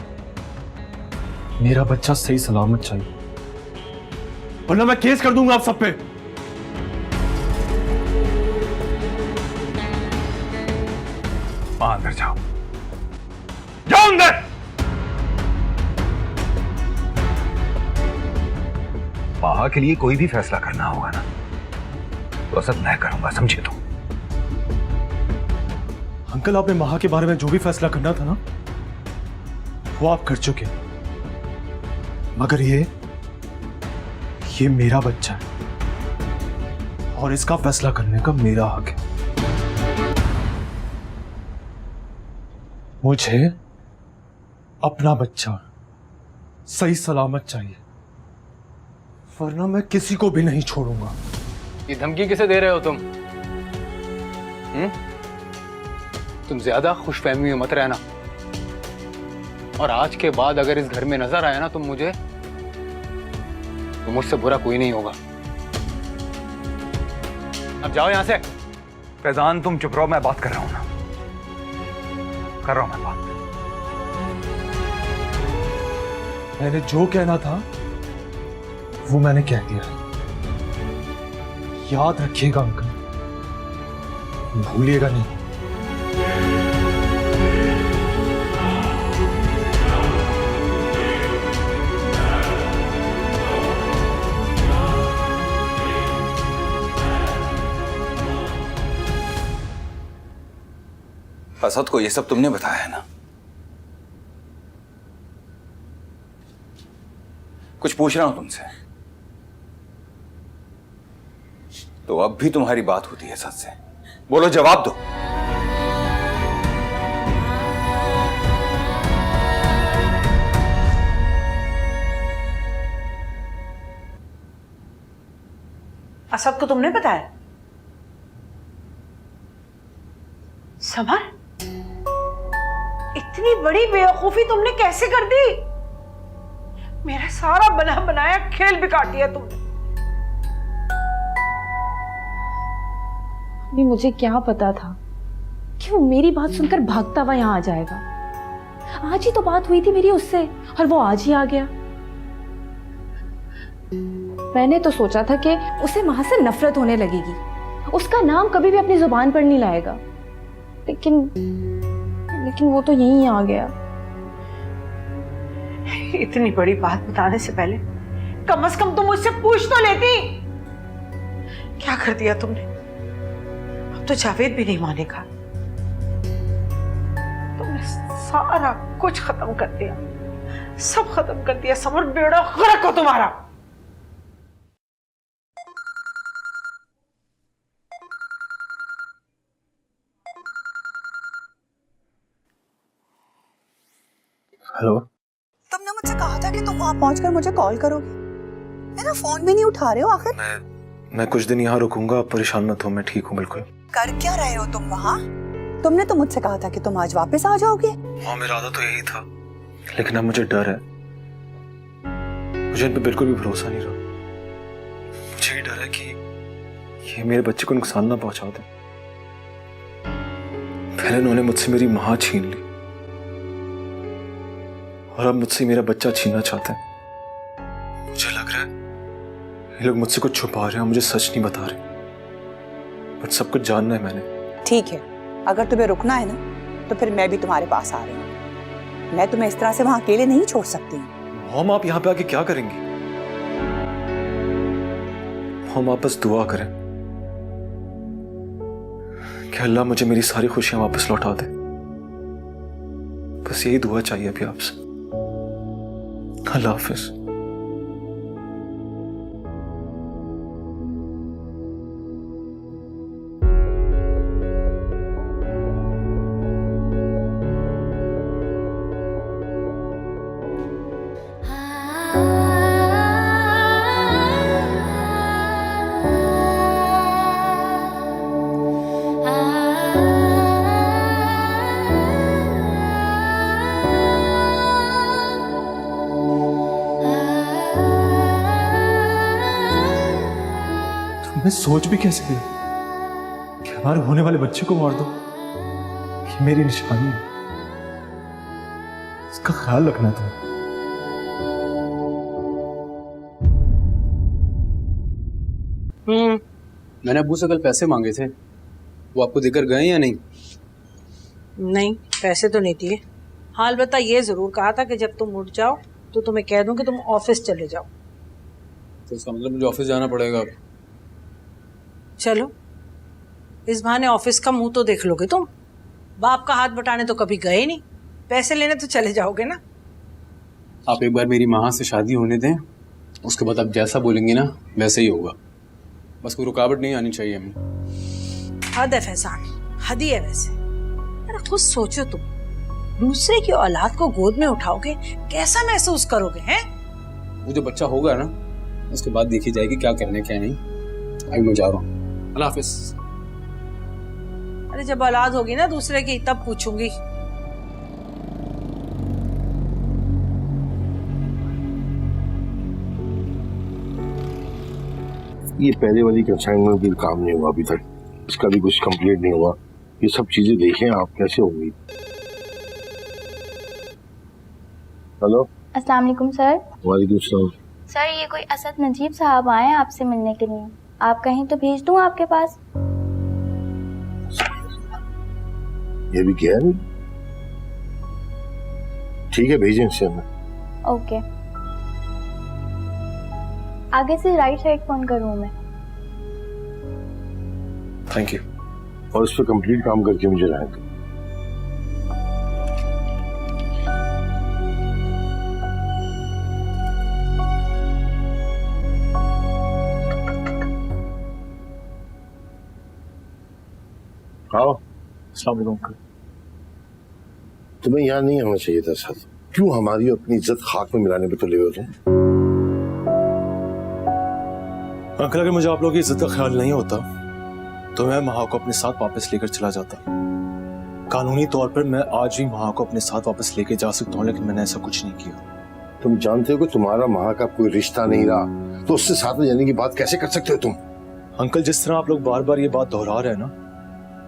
मेरा बच्चा सही सलामत चाहिए, वरना मैं केस कर दूंगा आप सब पे। अंदर जाओ, जाओ अंदर। महा के लिए कोई भी फैसला करना होगा ना, तो असद मैं करूंगा, समझे तो? अंकल, आपने महा के बारे में जो भी फैसला करना था ना, वो आप कर चुके। मगर ये मेरा बच्चा है और इसका फैसला करने का मेरा हक है। मुझे अपना बच्चा सही सलामत चाहिए, वरना मैं किसी को भी नहीं छोड़ूंगा। ये धमकी किसे दे रहे हो तुम? तुम ज्यादा खुशफहमी में मत रहना, और आज के बाद अगर इस घर में नजर आया ना तुम मुझे, तो मुझसे बुरा कोई नहीं होगा। अब जाओ यहां से। फैजान तुम चुप रहो, मैं बात कर रहा हूं ना, कर रहा हूं मैं बात। मैंने जो कहना था वो मैंने कह दिया। याद रखिएगा अंकल, भूलिएगा नहीं। असद को ये सब तुमने बताया है ना? कुछ पूछ रहा हूं तुमसे, तो अब भी तुम्हारी बात होती है असद से? बोलो, जवाब दो। असद को तुमने बताया? समर, इतनी बड़ी बेवकूफी तुमने कैसे कर दी? मेरा सारा बना बनाया खेल बिगाड़ दिया तुमने। मुझे क्या पता था कि वो मेरी बात सुनकर भागता हुआ यहाँ आ जाएगा। आज ही तो बात हुई थी मेरी उससे, और वो आज ही आ गया। मैंने तो सोचा था कि उसे वहां से नफरत होने लगेगी, उसका नाम कभी भी अपनी जुबान पर नहीं लाएगा, लेकिन वो तो यहीं आ गया। इतनी बड़ी बात बताने से पहले कम से कम तुम मुझसे पूछ तो लेती। क्या कर दिया तुमने? अब तो जावेद भी नहीं मानेगा। तुमने सारा कुछ खत्म कर दिया, सब खत्म कर दिया। समर, बेड़ा गर्क हो तुम्हारा। हेलो, तुमने मुझसे कहा था कि तुम वहां पहुंचकर मुझे कॉल करोगे। मेरा फोन भी नहीं उठा रहे हो आखिर। मैं कुछ दिन यहाँ रुकूंगा, आप परेशान मत हो, मैं ठीक हूँ बिल्कुल। कर क्या रहे हो तुम वहां? तुमने तो मुझसे कहा था कि तुम आज वापस आ जाओगे। हाँ, मेरा इरादा तो यही था, लेकिन अब मुझे डर है। मुझे इन पे बिल्कुल भी भरोसा नहीं रहा। मुझे ये डर है कि ये मेरे बच्चे को नुकसान ना पहुंचा दे। पहले उन्होंने मुझसे मेरी मां छीन ली, और अब मुझसे मेरा बच्चा छीनना चाहते हैं। मुझे लग रहा है ये लोग मुझसे कुछ छुपा रहे हैं, मुझे सच नहीं बता रहे, बट सब कुछ जानना है मैंने। ठीक है, अगर तुम्हें रुकना है ना तो फिर मैं भी तुम्हारे पास आ रही हूँ। मैं तुम्हें इस तरह से वहां अकेले नहीं छोड़ सकती। मॉम आप यहाँ पे आके क्या करेंगी? हम वापस दुआ करें कि अल्लाह मुझे मेरी सारी खुशियां वापस लौटा दे। बस यही दुआ चाहिए अभी आपसे। अल्लाह हाफिज। मैं सोच भी कैसे गई कि हमारे होने वाले बच्चे को मार दो। ये मेरी निशानी है, इसका ख्याल रखना था। मैंने अब्बू से कल पैसे मांगे थे, वो आपको देकर गए या नहीं? नहीं, पैसे तो नहीं दिए। हाँ, अलबत्ता ये जरूर कहा था कि जब तुम उठ जाओ तो तुम्हें कह दूं कि तुम ऑफिस चले जाओ। तो इसका मतलब मुझे ऑफिस जाना पड़ेगा अब। चलो, इस बहाने ऑफिस का मुंह तो देख लोगे तुम। बाप का हाथ बटाने तो कभी गए नहीं, पैसे लेने तो चले जाओगे ना। आप एक बार मेरी माँ से शादी होने दें, उसके बाद आप जैसा बोलेंगे ना वैसे ही होगा। बस कोई रुकावट नहीं आनी चाहिए हमें। हद है फैजान, हद ही है वैसे। अरे खुद सोचो, तुम दूसरे की औलाद को गोद में उठाओगे, कैसा महसूस करोगे? हैं? वो जो बच्चा होगा ना, उसके बाद देखी जाएगी क्या करना है क्या नहीं। अभी मैं जा रहा हूँ, अल्लाह हाफिज। अरे जब औलाद होगी ना दूसरे की तब पूछूंगी। ये पहले वाली कंसाइनमेंट भी काम नहीं हुआ अभी तक, इसका भी कुछ कंप्लीट नहीं हुआ। ये सब चीजें देखें आप कैसे होंगी। हेलो, अस्सलाम वालेकुम सर। वालेकुम सलाम। सर, ये कोई असद नजीब साहब आए हैं आपसे मिलने के लिए। आप कहीं तो भेज दूं आपके पास? ये भी क्या है? ठीक है, भेजें इसे हमें। ओके, आगे से राइट साइड फोन करूं मैं। Thank you. और इस पर कंप्लीट काम करके मुझे लाएं। अस्सलाम वालेकुम। तुम्हें यहाँ नहीं आना चाहिए था सर। क्यों हमारी अपनी इज्जत खाक में मिलाने पे तुले हो तुम? अंकल, अगर मुझे आप लोगों की इज्जत का ख्याल नहीं होता तो मैं महा को अपने साथ वापस लेकर चला जाता। कानूनी तौर पर मैं आज भी महा को अपने साथ वापस लेकर जा सकता हूँ, लेकिन मैंने ऐसा कुछ नहीं किया। तुम जानते हो कि तुम्हारा महा का कोई रिश्ता नहीं रहा, तो उससे साथ में जाने की बात कैसे कर सकते हो तुम? अंकल, जिस तरह आप लोग बार बार ये बात दोहरा रहे हैं ना,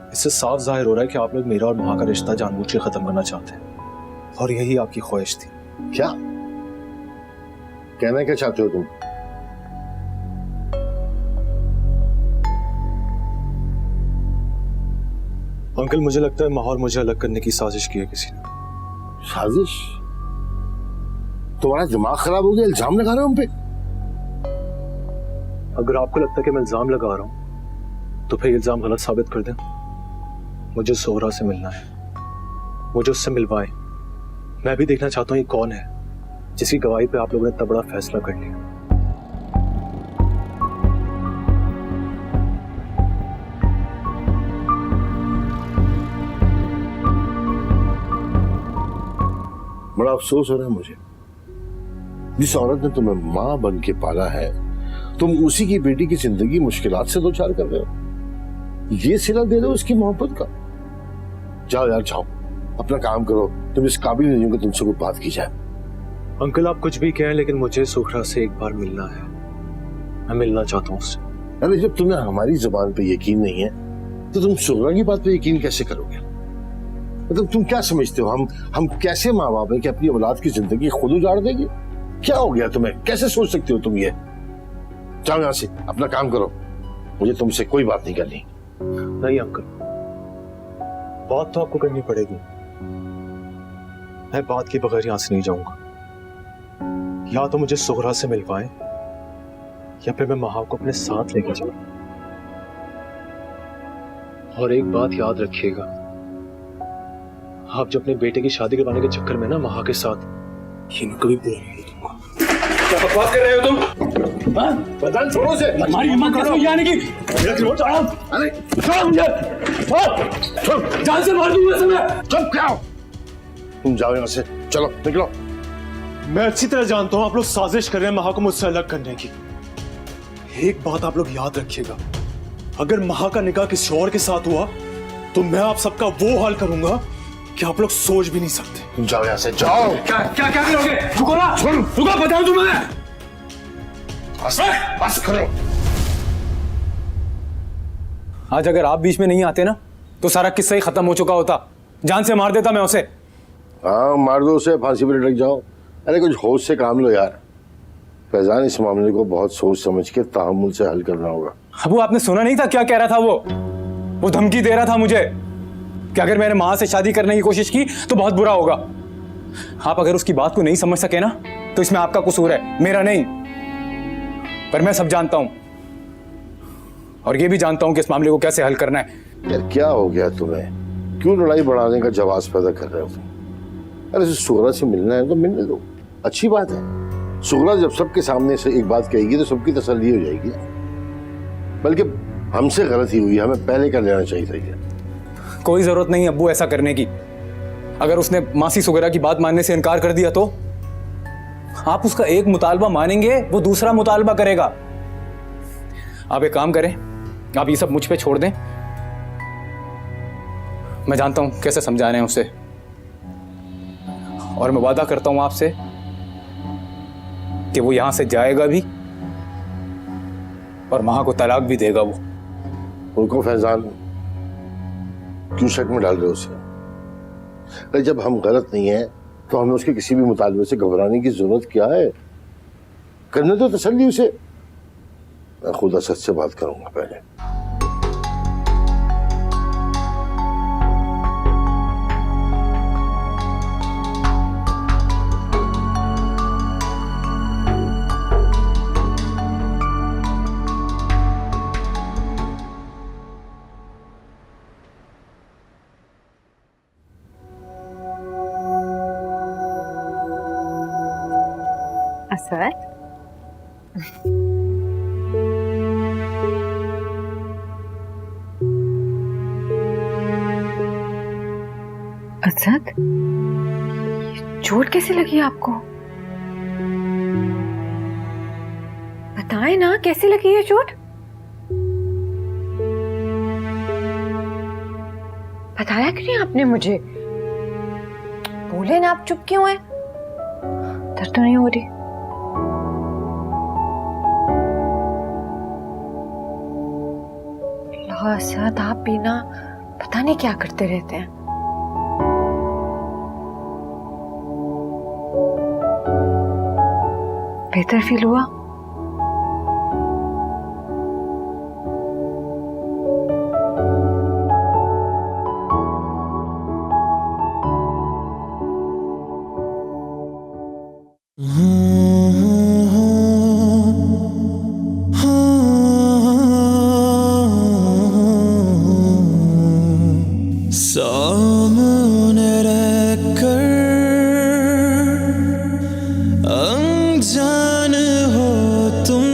इससे साफ जाहिर हो रहा है कि आप लोग मेरा और महा का रिश्ता जानबूझ के खत्म करना चाहते हैं, और यही आपकी ख्वाहिश थी। क्या कहना क्या चाहते हो तुम? अंकल, मुझे लगता है महा और मुझे अलग करने की साजिश की है किसी ने। साजिश? तुम्हारा दिमाग खराब हो गया, इल्जाम लगा रहे हो हम पे? अगर आपको लगता है कि मैं इल्जाम लगा रहा हूं तो फिर इल्जाम गलत साबित कर दें। मुझे ज़ोहरा से मिलना है, मुझे उससे मिलवाएं। मैं भी देखना चाहता हूँ ये कौन है जिसकी गवाही पे आप लोगों ने इतना बड़ा फैसला कर लिया। बड़ा अफसोस हो रहा है मुझे, जिस औरत ने तुम्हें माँ बन के पाला है, तुम उसी की बेटी की जिंदगी मुश्किलात से दो चार कर रहे हो। ये सिला दे रहे हो उसकी मोहब्बत का। जाओ यार जाओ, अपना काम करो। तुम इस काबिल नहीं हो कि तुमसे कोई बात की जाए। अंकल, आप कुछ भी कहें, लेकिन मुझे सुखरा से एक बार मिलना है। मैं मिलना चाहता हूँ उससे। अरे जब तुम्हें हमारी जुबान पे यकीन नहीं है तो तुम सुखरा की बात पे यकीन कैसे करोगे? मतलब तुम क्या समझते हो हम कैसे माँ बाप हैं कि अपनी औलाद की जिंदगी खुद उजाड़ देंगे? क्या हो गया तुम्हें? कैसे सोच सकते हो तुम ये? जाओ यहाँ से, अपना काम करो, मुझे तुमसे कोई बात नहीं करनी। नहीं अंकल, बात तो आपको करनी पड़ेगी। मैं बात के बगैर यहां से नहीं जाऊंगा। या तो मुझे सोहरा से मिलवाएं या फिर मैं महा को अपने साथ लेके जाऊं। और एक बात याद रखिएगा, आप जब अपने बेटे की शादी करवाने के चक्कर में ना महा के साथ, ये मैं कभी बुरा नहीं दूंगा। क्या बकवास कर रहे हो तुम? बदन छोड़ो से, हमारी हिम्मत कैसे हुई आने की? अरे छोड़ो मुझे, जान से मार दूंगा तुम्हें। चुप क्या? तुम जाओ यहाँ से, चलो निकलो। मैं अच्छी तरह जानता हूं आप लोग साजिश कर रहे हैं महा को मुझसे अलग करने की। एक बात आप लोग याद रखिएगा, अगर महा का निकाह किसी और के साथ हुआ तो मैं आप सबका वो हाल करूंगा कि आप लोग सोच भी नहीं सकते। तुम जाओ यहाँ से, जाओ। क्या क्या क्या करोगे? रुको ना, रुको, बताओ तुम्हें। बस करो। आज अगर आप बीच में नहीं आते ना तो सारा किस्सा ही खत्म हो चुका होता। जान से मार देता मैं उसे। हाँ मार दो उसे, फांसी पर लटक जाओ। अरे कुछ होश से काम लो यार। फैजान, इस मामले को बहुत सोच समझ के तहम्मुल से हल करना होगा। अबू आपने सुना नहीं था क्या कह रहा था? वो धमकी दे रहा था मुझे कि अगर मैंने मां से शादी करने की कोशिश की तो बहुत बुरा होगा। आप अगर उसकी बात को नहीं समझ सके ना तो इसमें आपका कसूर है, मेरा नहीं। पर मैं सब जानता हूं और ये भी जानता हूं कि इस मामले को कैसे हल करना है। यार क्या हो गया तुम्हें? क्यों लड़ाई बढ़ाने का जवाब पैदा कर रहे हो तुम? अरे सुगरा से मिलना है तो मिलने दो, अच्छी बात है। सुगरा जब सबके सामने से एक बात कहेगी तो सबकी तसल्ली हो जाएगी। बल्कि हमसे गलती हुई, हमें पहले कर लेना चाहिए था ये। कोई जरूरत नहीं अब्बू ऐसा करने की। अगर उसने मासी सुगरा की बात मानने से इनकार कर दिया तो आप उसका एक मुतालबा मानेंगे, वो दूसरा मुतालबा करेगा। आप एक काम करें, आप ये सब मुझ पे छोड़ दें। मैं जानता हूं कैसे समझाने हैं उसे, और मैं वादा करता हूं आपसे कि वो यहां से जाएगा भी और महा को तलाक भी देगा। वो रुको फैजान, क्यों शक में डाल रहे हो उसे? अरे जब हम गलत नहीं है तो हमें उसके किसी भी मुतालबे से घबराने की जरूरत क्या है? करने दो तसल्ली उसे। मैं खुद असद से बात करूंगा पहले। असद, असद, चोट कैसे लगी आपको? बताएं ना, कैसे लगी ये चोट? बताया क्यों नहीं आपने मुझे? बोले ना, आप चुप क्यों हैं? दर्द तो नहीं हो रही? असद, आप भी ना पता नहीं क्या करते रहते हैं। बेहतर फील हुआ? सामने रहकर अनजान हो तुम,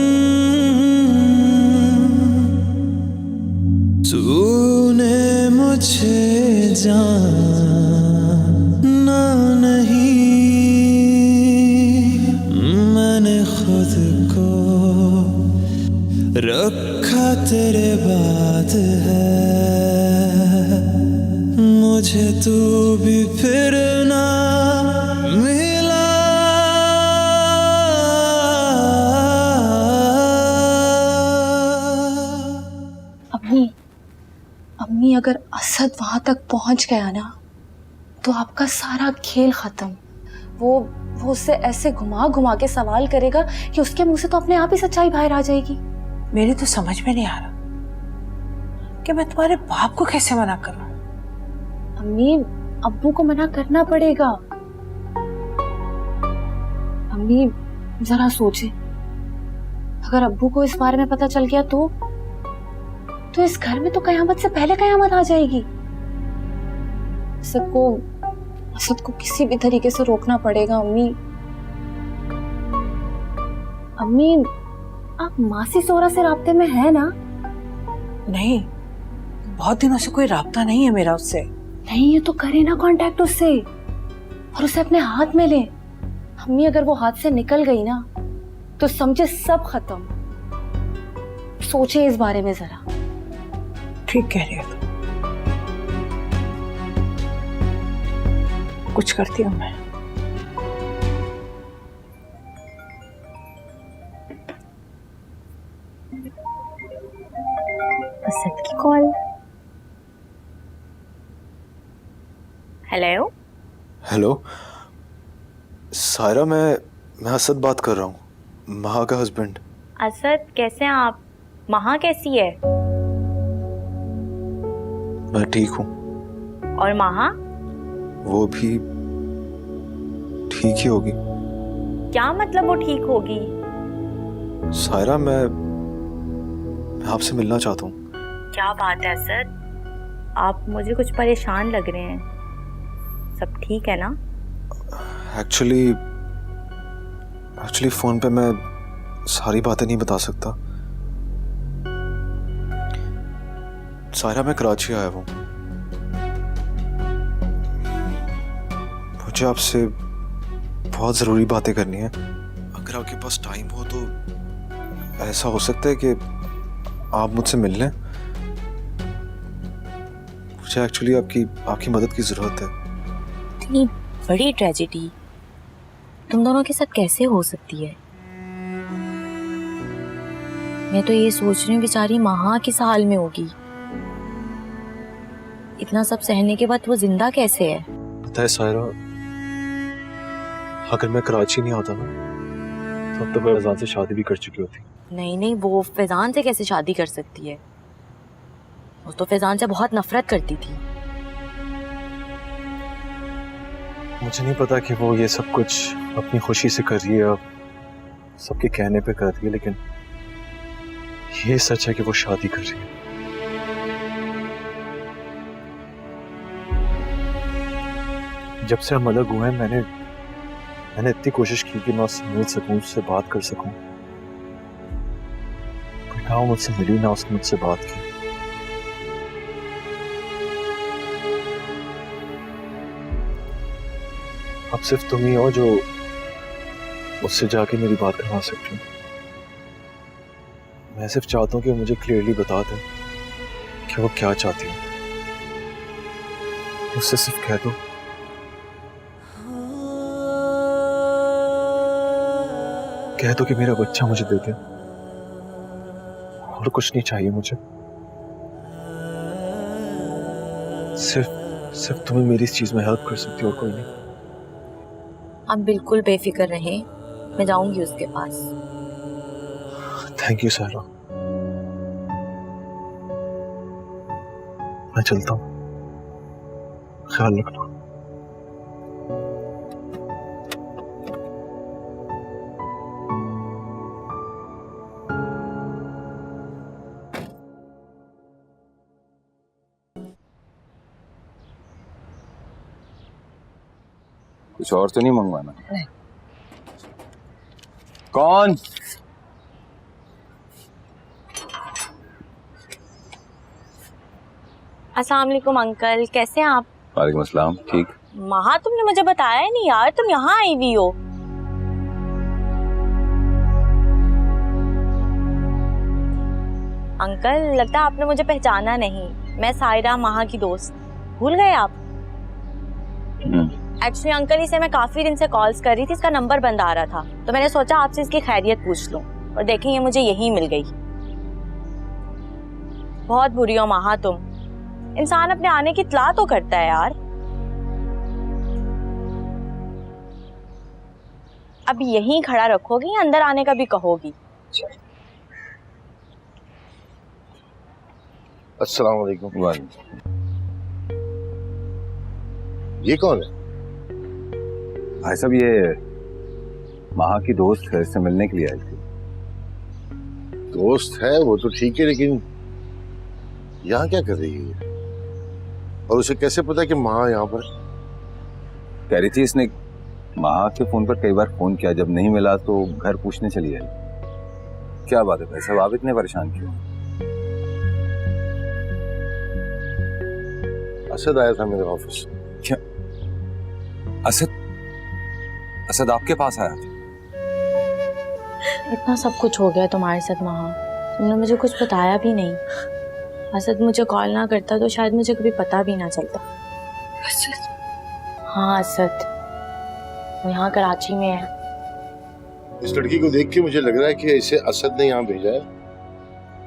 तूने मुझे जाना नहीं, मैंने खुद को रखा तेरे बाद है, मुझे तू भी फिर ना मिला। अम्मी, अगर असद वहां तक पहुंच गया ना तो आपका सारा खेल खत्म। वो उससे ऐसे घुमा घुमा के सवाल करेगा कि उसके मुंह से तो अपने आप ही सच्चाई बाहर आ जाएगी। मेरी तो समझ में नहीं आ रहा कि मैं तुम्हारे बाप को कैसे मना करूं। अम्मी, अब्बू को मना करना पड़ेगा। अम्मी जरा सोचे, अगर अब्बू को इस बारे में पता चल गया तो इस घर में तो कयामत से पहले कयामत आ जाएगी। असद को किसी भी तरीके से रोकना पड़ेगा। अम्मी, आप मासी सोहरा से राब्ते में है ना? नहीं, बहुत दिनों से कोई राब्ता नहीं है मेरा उससे। नहीं है तो करे ना कांटेक्ट उससे, और उसे अपने हाथ में ले। अम्मी, अगर वो हाथ से निकल गई ना तो समझे सब खत्म। सोचे इस बारे में जरा। ठीक कह रही हो, कुछ करती हूँ मैं। असद की कॉल। हेलो हेलो सायरा, मैं असद बात कर रहा हूँ, महा का हस्बैंड। असद, कैसे हैं आप? महा कैसी है? मैं ठीक हूँ। और महा? वो भी ठीक ही होगी। क्या मतलब वो ठीक होगी? सायरा, मैं आपसे मिलना चाहता हूँ। क्या बात है असद, आप मुझे कुछ परेशान लग रहे हैं। सब ठीक है ना? एक्चुअली फोन पे मैं सारी बातें नहीं बता सकता। सायरा, मैं कराची आया हूँ। मुझे आपसे बहुत ज़रूरी बातें करनी है। अगर आपके पास टाइम हो तो ऐसा हो सकता है कि आप मुझसे मिल लें। मुझे एक्चुअली आपकी मदद की ज़रूरत है। इतनी बड़ी ट्रेजेडी तुम दोनों के साथ कैसे हो सकती है? मैं तो ये सोच रही हूँ बेचारी महा किस हाल में होगी। इतना सब सहने के बाद वो जिंदा कैसे है? पता है सायरा, अगर मैं कराची नहीं आता ना तो अब तक मैं फैजान से शादी भी कर चुकी होती। नहीं, वो फैजान से कैसे शादी कर सकती है? वो तो फैजान से बहुत नफरत करती थी। मुझे नहीं पता कि वो ये सब कुछ अपनी खुशी से कर रही है, सबके कहने पे कर रही है, लेकिन ये सच है कि वो शादी कर रही है। जब से हम अलग हुए हैं, मैंने इतनी कोशिश की कि मैं उससे मिल सकूं, उससे बात कर सकूं, पर ना वो मुझसे मिली ना उसने मुझसे बात की। अब सिर्फ तुम ही हो जो उससे जाके मेरी बात करवा सकती हो। मैं सिर्फ चाहता हूँ कि वो मुझे क्लियरली बता दे कि वो क्या चाहती है। उससे सिर्फ कह दो कि मेरा बच्चा मुझे दे दे, और कुछ नहीं चाहिए मुझे। सिर्फ तुम्हें मेरी इस चीज में हेल्प कर सकती हो, और कोई नहीं। आप बिल्कुल बेफिक्र रहें, मैं जाऊंगी उसके पास। थैंक यू सायरा, मैं चलता हूँ, ख्याल रखना। कुछ और तो नहीं मंगवाना? नहीं। कौन? अस्सलाम वालेकुम अंकल, कैसे हैं आप? वालेकुम अस्सलाम, ठीक। महा, तुमने मुझे बताया ही नहीं यार, तुम यहाँ आई हुई हो। अंकल, लगता है आपने मुझे पहचाना नहीं। मैं सायरा, महा की दोस्त। भूल गए आप? एक्चुअली अंकल, इसे मैं काफी दिन से कॉल्स कर रही थी, इसका नंबर बंद आ रहा था, तो मैंने सोचा आपसे इसकी खैरियत पूछ लूं, और देखें ये मुझे यही मिल गई। बहुत बुरी हो महा तुम। इंसान अपने आने की इत्तला तो करता है यार। अब यहीं खड़ा रखोगी या अंदर आने का भी कहोगी? अस्सलाम वालेकुम। ये कौन है? भाई साहब ये महा की दोस्त है, इससे मिलने के लिए आई थी। दोस्त है वो तो ठीक है, लेकिन यहाँ क्या कर रही है? और उसे कैसे पता कि महा यहाँ पर? कह रही थी इसने महा के फोन पर कई बार फोन किया, जब नहीं मिला तो घर पूछने चली आई। क्या बात है भाई साहब, आप इतने परेशान क्यों? असद आया था मेरे ऑफिस। क्या? असद? असद आपके पास आया था? इतना सब कुछ हो गया तुम्हारे साथ महा, तुमने मुझे कुछ बताया भी नहीं। असद मुझे कॉल ना करता तो शायद मुझे कभी पता भी ना चलता। असद? हाँ असद, वो यहाँ कराची में है। इस लड़की को देख के मुझे लग रहा है कि इसे असद ने यहाँ भेजा है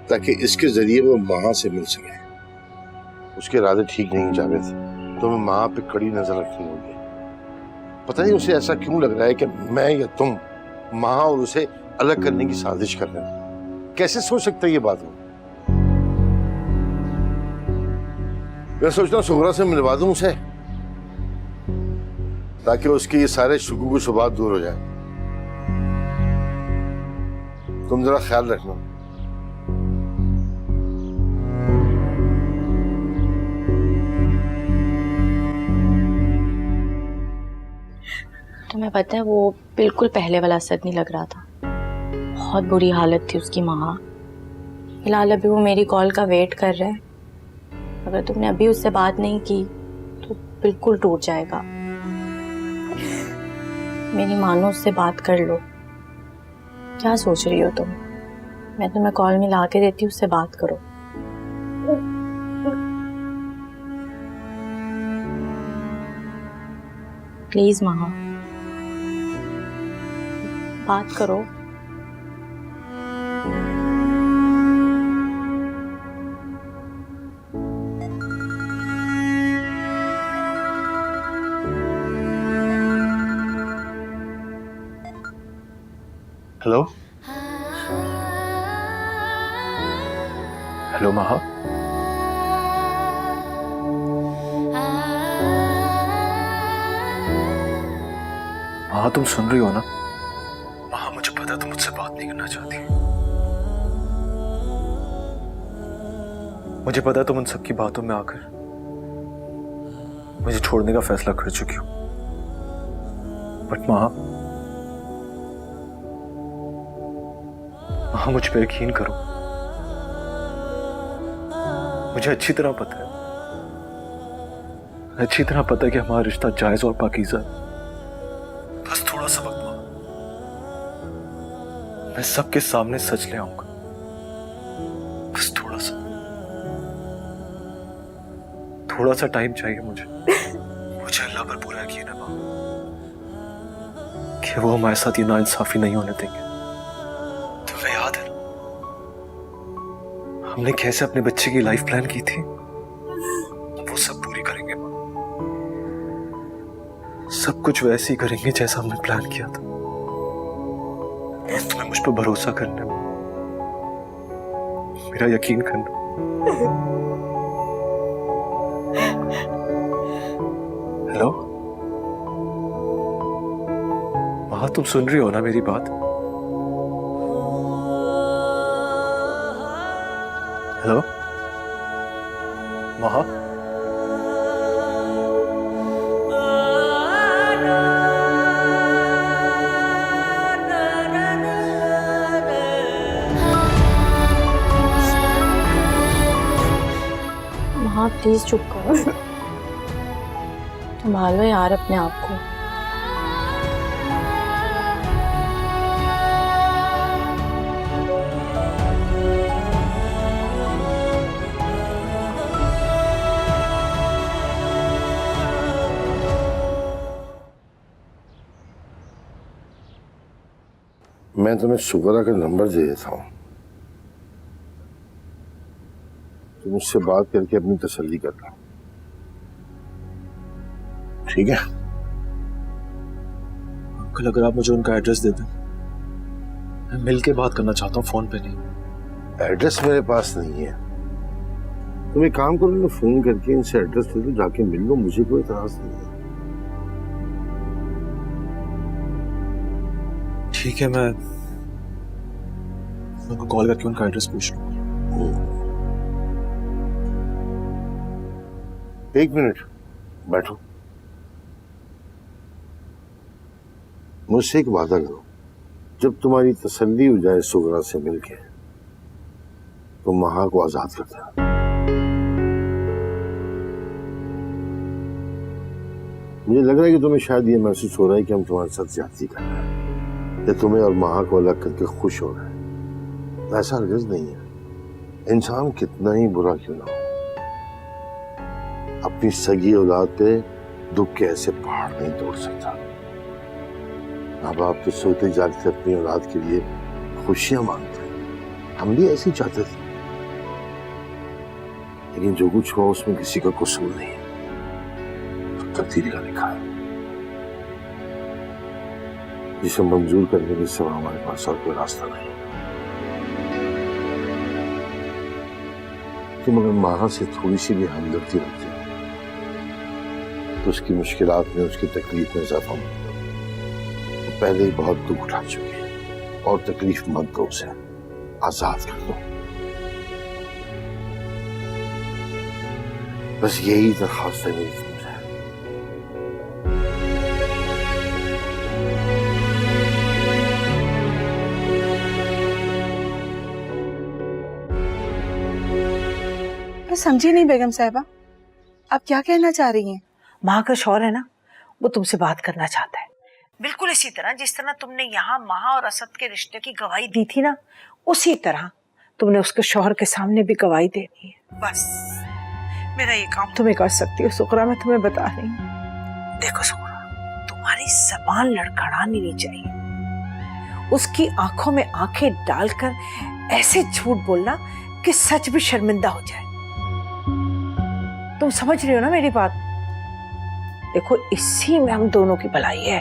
ताकि इसके जरिए वो महा से मिल सके। उसके इरादे ठीक नहीं जावेद, तुम्हें महा पे कड़ी नजर रखनी होगी। पता नहीं उसे ऐसा क्यों लग रहा है कि मैं या तुम महा और उसे अलग करने की साजिश कर रहे हैं। कैसे सोच सकता है ये बात? मैं सोचता हूँ सुहरा से मिलवा दूं उसे, ताकि उसके ये सारे शुगु शुबात दूर हो जाए। तुम जरा ख्याल रखना। तुम्हें पता है वो बिल्कुल पहले वाला असद नहीं लग रहा था। बहुत बुरी हालत थी उसकी महा। फिलहाल अभी वो मेरी कॉल का वेट कर रहा है। अगर तुमने अभी उससे बात नहीं की तो बिल्कुल टूट जाएगा। मेरी मानो उससे बात कर लो। क्या सोच रही हो तुम? मैं तुम्हें कॉल मिला के देती हूँ, उससे बात करो। प्लीज महा, बात करो। हेलो हेलो महा, महा तुम सुन रही हो ना? महा मुझे पता है तुम मुझसे बात नहीं करना चाहती। मुझे पता है तुम उन सबकी बातों में आकर मुझे छोड़ने का फैसला कर चुकी हो। बट महा मुझ पे यकीन करो, मुझे अच्छी तरह पता है कि हमारा रिश्ता जायज और पाकीज़ा है। बस थोड़ा सा वक्त, मैं सबके सामने सच ले आऊंगा। बस थोड़ा सा टाइम चाहिए मुझे। मुझे अल्लाह पर पूरा यकीन है कि वो हमारे साथ ये नाइंसाफी नहीं होने देंगे। तुम्हें याद है हमने कैसे अपने बच्चे की लाइफ प्लान की थी? वो सब पूरी करेंगे मां। सब कुछ वैसे ही करेंगे जैसा हमने प्लान किया था। तुम्हें मुझ पर भरोसा करना, मेरा यकीन करना। हेलो मां, तुम सुन रही हो ना मेरी बात? हेलो महा, महा प्लीज चुप करो। संभालो यार अपने आप को। मैं तुम्हें सुगरा का नंबर दे देता हूँ, तुम उससे बात करके अपनी तसल्ली करना, ठीक है? अंकल अगर आप मुझे उनका एड्रेस दे दें, मैं मिल के बात करना चाहता हूँ, फोन पे नहीं। एड्रेस मेरे पास नहीं है। तुम एक काम करो ना, फोन करके इनसे एड्रेस दे दो, जाके मिल लो, मुझे कोई इतराज नहीं है। ठीक है, मैं उनको कॉल करके उनका एड्रेस पूछ लूँ। एक मिनट बैठो, मुझसे एक वादा करो, जब तुम्हारी तसल्ली हो जाए सुगरा से मिलके, तो महा को आजाद कर देना। मुझे लग रहा है कि तुम्हें शायद ये महसूस हो रहा है कि हम तुम्हारे साथ ज्यादती कर रहे हैं या तुम्हें और महा को अलग करके खुश हो रहे हैं। ऐसा हरगिज़ नहीं है। इंसान कितना ही बुरा क्यों ना हो, अपनी सगी औलाद पे दुख के ऐसे पहाड़ नहीं तोड़ सकता। माँ बाप तो सोते जागते अपनी औलाद के लिए खुशियां मांगते हैं, हम भी ऐसे ही चाहते थे, लेकिन जो कुछ हुआ उसमें किसी का कसूर नहीं है, तकदीर का लिखा है, जिसे मंजूर करने के सिवा हमारे पास और कोई रास्ता नहीं। तुम अगर माँ से थोड़ी सी भी हमदर्दी रखते हो तो उसकी मुश्किलात में, उसकी तकलीफ में इजाफा मत करो। तो पहले ही बहुत दुख उठा चुकी है, और तकलीफ मत दो उसे, आजाद कर दो। बस यही दरख्वास्त है मेरी तुमसे। मैं समझी नहीं बेगम साहिबा, आप क्या कहना चाह रही हैं? माँ का शौहर है ना, वो तुमसे बात करना चाहता है, बिल्कुल इसी तरह जिस तरह तुमने यहाँ महा और असद के रिश्ते की गवाही दी थी ना, उसी तरह तुमने उसके शौहर के सामने भी गवाही देनी है। बस मेरा ये काम तुम्हें कर सकती हो सुकरा, मैं तुम्हें बता रही हूँ। देखो सुकरा, तुम्हारी जबान लड़खड़ानी नहीं चाहिए, उसकी आंखों में आंखें डालकर ऐसे झूठ बोलना कि सच भी शर्मिंदा हो जाए। तुम समझ रही हो ना मेरी बात? देखो इसी में हम दोनों की भलाई है।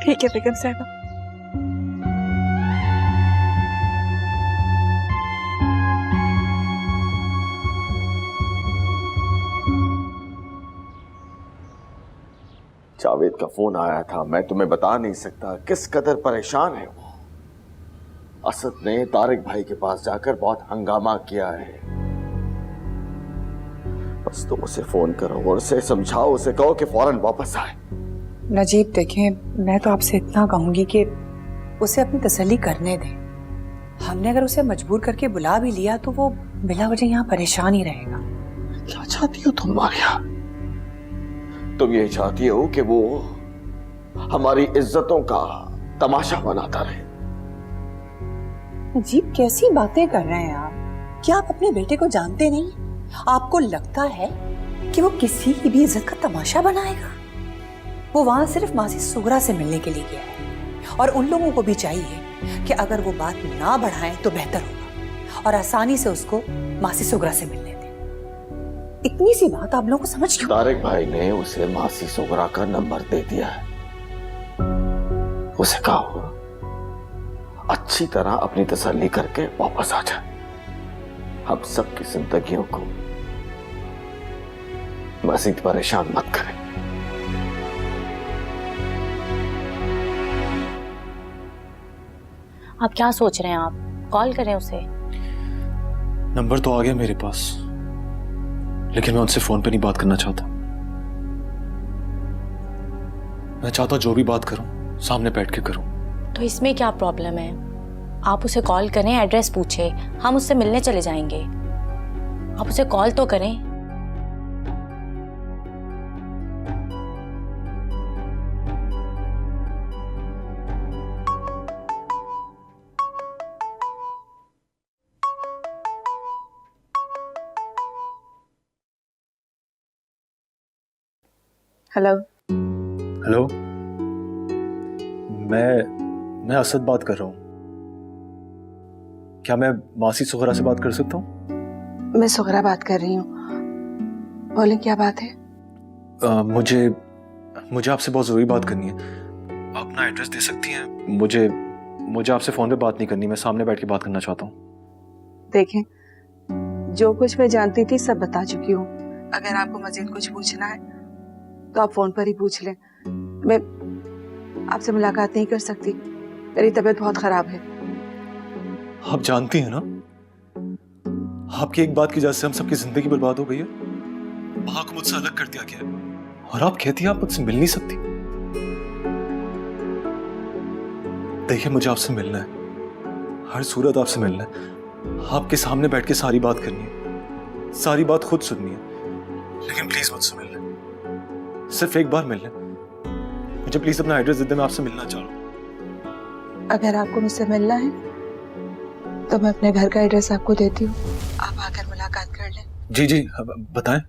ठीक है बेगम साहिबा। जावेद का फोन आया था, मैं तुम्हें बता नहीं सकता किस कदर परेशान है वो। असद ने तारिक भाई के पास जाकर बहुत हंगामा किया है। बस तुम उसे फोन करो और उसे समझाओ, उसे कहो कि फौरन वापस आए। नजीब देखें, मैं तो आपसे इतना कहूंगी कि उसे अपनी तसल्ली करने दें। हमने अगर उसे मजबूर करके बुला भी लिया तो वो बिला वजह यहाँ परेशान ही रहेगा। क्या चाहती हो तुम मारिया? तुम ये चाहती हो कि वो हमारी इज्जतों का तमाशा बनाता रहे? नजीब कैसी बातें कर रहे हैं आप? क्या आप अपने बेटे को जानते नहीं? आपको लगता है कि वो किसी की भी इज्जत का तमाशा बनाएगा? वो वहां सिर्फ मासी सुगरा से मिलने के लिए गया है, और उन लोगों को भी चाहिए कि अगर वो बात ना बढ़ाएं तो बेहतर होगा और आसानी से उसको मासी सुगरा से मिलने दें। इतनी सी बात आप लोगों को समझ क्यों? तारिक भाई ने उसे मासी सुगरा का नंबर दे दिया है। उसे कहो अच्छी तरह अपनी तसल्ली करके वापस आ जाए। हम सबकी जिंदगियों को मजीद परेशान मत करें। आप क्या सोच रहे हैं? आप कॉल करें उसे? नंबर तो आ गया मेरे पास, लेकिन मैं उनसे फोन पे नहीं बात करना चाहता। मैं चाहता जो भी बात करूं सामने बैठ के करूं। तो इसमें क्या प्रॉब्लम है? आप उसे कॉल करें, एड्रेस पूछे, हम उससे मिलने चले जाएंगे। आप उसे कॉल तो करें। हेलो। हेलो, मैं असद बात कर रहा हूँ। क्या मैं मासी सुगरा से बात कर सकता हूँ? मैं सुगरा बात कर रही हूँ, बोले क्या बात है? मुझे आपसे बहुत जरूरी बात करनी है। अपना एड्रेस दे सकती हैं? मुझे आपसे फोन पे बात नहीं करनी, मैं सामने बैठ के बात करना चाहता हूँ। देखें, जो कुछ मैं जानती थी सब बता चुकी हूँ। अगर आपको मजीद कुछ पूछना है तो आप फोन पर ही पूछ लें। मैं आपसे मुलाकात नहीं कर सकती, मेरी तबीयत बहुत खराब है। आप जानती हैं ना, आपकी एक बात की वजह से हम सबकी जिंदगी बर्बाद हो गई है। माँ को मुझसे अलग कर दिया गया है और आप कहती हैं आप मुझसे मिल नहीं सकती। देखिए, मुझे आपसे मिलना है, हर सूरत आपसे मिलना है। आपके सामने बैठ के सारी बात करनी है, सारी बात खुद सुननी है, लेकिन प्लीज मुझसे मिल लें, सिर्फ एक बार मिल लें। मुझे प्लीज अपना एड्रेस दे दें, मैं आपसे मिलना चाह रहा हूँ। अगर आपको मुझसे मिलना है तो मैं अपने घर का एड्रेस आपको देती हूँ, आप आकर मुलाकात कर लें। जी जी, बताएं।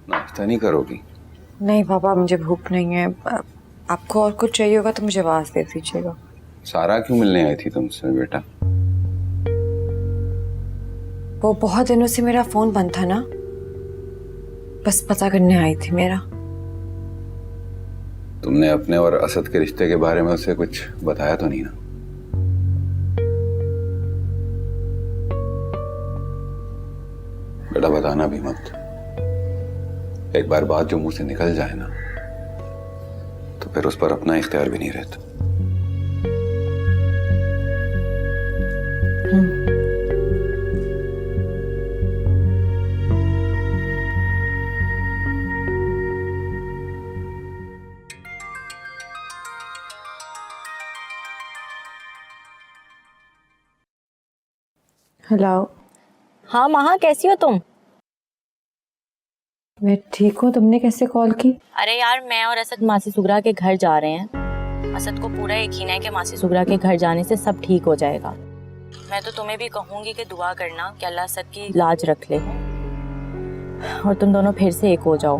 नाश्ता नहीं करोगी? नहीं पापा, मुझे भूख नहीं है। आपको और कुछ चाहिए होगा तो मुझे आवाज दे दीजिएगा। सारा क्यों मिलने आई थी तुमसे बेटा? वो बहुत दिनों से मेरा फोन बंद था ना, बस पता करने आई थी मेरा। तुमने अपने और असद के रिश्ते के बारे में उसे कुछ बताया तो नहीं ना? बेटा बताना भी मत। एक बार बात जो मुंह से निकल जाए ना, तो फिर उस पर अपना इख्तियार भी नहीं रहता। हेलो। हाँ महा, कैसी हो तुम? मैं ठीक हूँ, तुमने कैसे कॉल की? अरे यार, मैं और असद मासी सुगरा के घर जा रहे हैं। असद को पूरा यकीन है कि मासी सुगरा के घर जाने से सब ठीक हो जाएगा। मैं तो तुम्हें भी कहूंगी कि दुआ करना कि अल्लाह असद की लाज रख ले और तुम दोनों फिर से एक हो जाओ।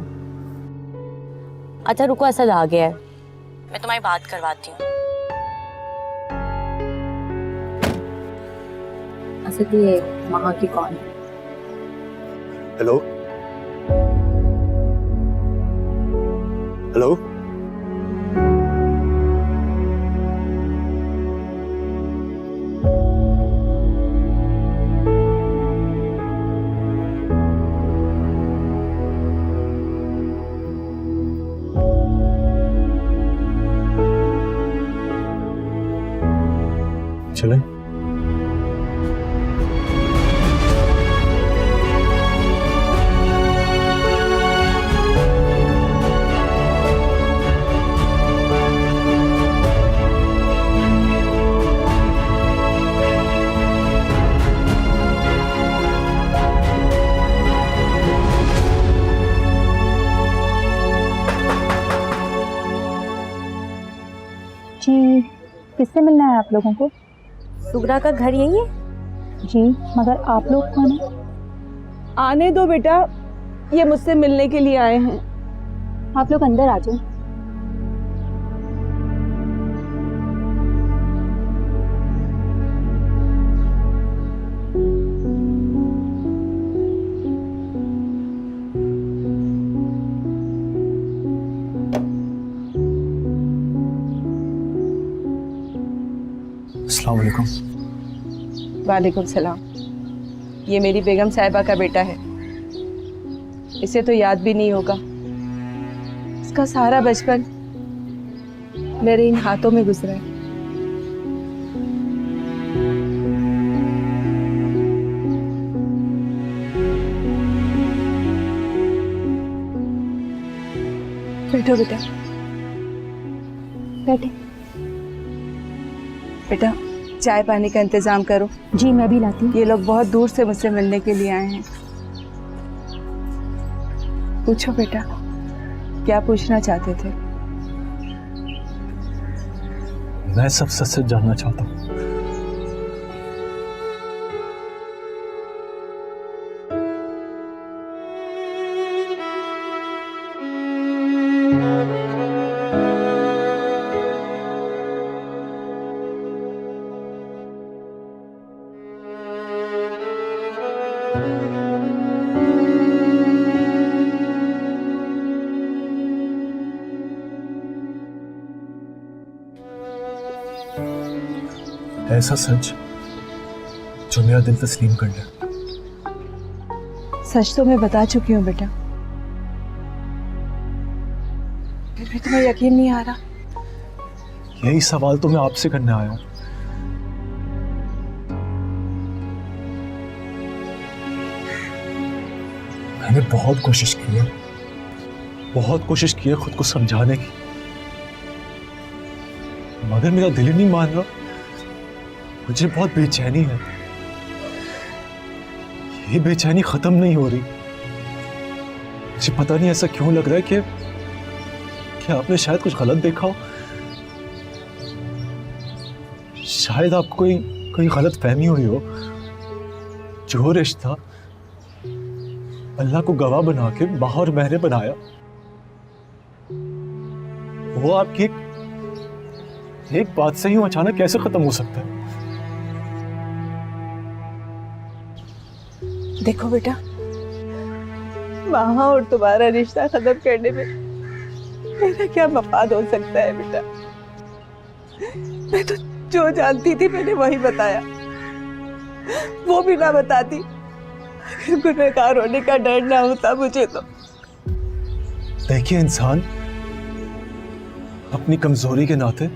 अच्छा रुको, असद आ गया है, मैं तुम्हारी बात करवाती हूँ। असद, ये महा की कौन है? हेलो हेलो, चलें? जी, किससे मिलना है आप लोगों को? सुगरा का घर यही है जी, मगर आप लोग कौन हैं? आने दो बेटा, ये मुझसे मिलने के लिए आए हैं। आप लोग अंदर आ जाओ। अस्सलाम वालेकुम। वालेकुम सलाम। ये मेरी बेगम साहिबा का बेटा है, इसे तो याद भी नहीं होगा। इसका सारा बचपन मेरे इन हाथों में गुजरा है। बैठो बेटा, बैठे। बेटा चाय पानी का इंतजाम करो। जी, मैं भी लाती हूँ। ये लोग बहुत दूर से मुझसे मिलने के लिए आए हैं। पूछो बेटा, क्या पूछना चाहते थे? मैं सब सच सच जानना चाहता हूँ। ऐसा सच जो मेरा दिल तस्लीम कर ले। सच तो मैं बता चुकी हूँ बेटा, फिर भी तुम्हें यकीन नहीं आ रहा। यही सवाल तो मैं आपसे करने आया हूं। मैंने बहुत कोशिश की है, बहुत कोशिश की है खुद को समझाने की, मगर मेरा दिल ही नहीं मान रहा। मुझे बहुत बेचैनी है, ये बेचैनी खत्म नहीं हो रही। मुझे पता नहीं ऐसा क्यों लग रहा है कि आपने शायद कुछ गलत देखा हो, शायद आपको कोई गलत फहमी हुई हो। जो रिश्ता अल्लाह को गवाह बना के माँ और मैंने बनाया, वो आपकी एक बात से यूं अचानक कैसे खत्म हो सकता है? देखो बेटा, माँ और तुम्हारा रिश्ता खत्म करने में मेरा क्या मफाद हो सकता है बेटा? मैं तो जो जानती थी मैंने वही बताया, वो भी ना बताती अगर गुनहगार होने का डर ना होता मुझे तो। देखिए, इंसान अपनी कमजोरी के नाते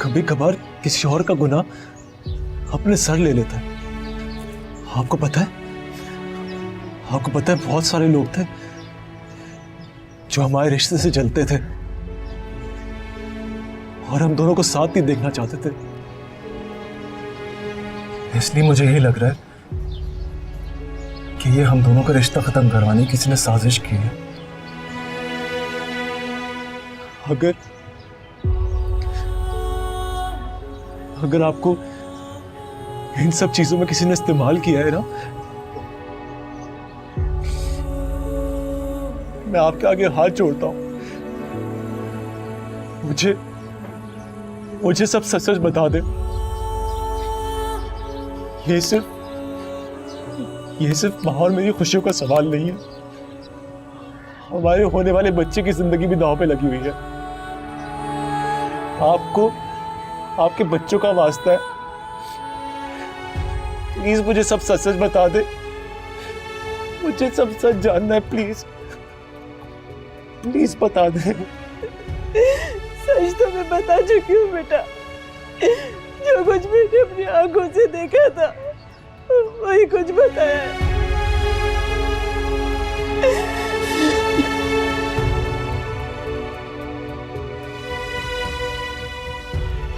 कभी कभार किसी और का गुनाह अपने सर ले लेता है। आपको पता है बहुत सारे लोग थे जो हमारे रिश्ते से जलते थे और हम दोनों को साथ ही देखना चाहते थे। इसलिए मुझे यही लग रहा है कि ये हम दोनों का रिश्ता खत्म करवाने की किसी ने साजिश की है। अगर आपको इन सब चीजों में किसी ने इस्तेमाल किया है ना, मैं आपके आगे हाथ जोड़ता हूं। मुझे सब सच सच बता दे। ये सिर्फ माँ और मेरी खुशियों का सवाल नहीं है, हमारे होने वाले बच्चे की जिंदगी भी दांव पे लगी हुई है। आपको आपके बच्चों का वास्ता है, प्लीज मुझे सब सच सच बता दे। मुझे सब सच जानना है, प्लीज बता दे। सच तो मैं बता चुकी हूँ बेटा, जो कुछ मैंने अपनी आंखों से देखा था वही कुछ बताया है।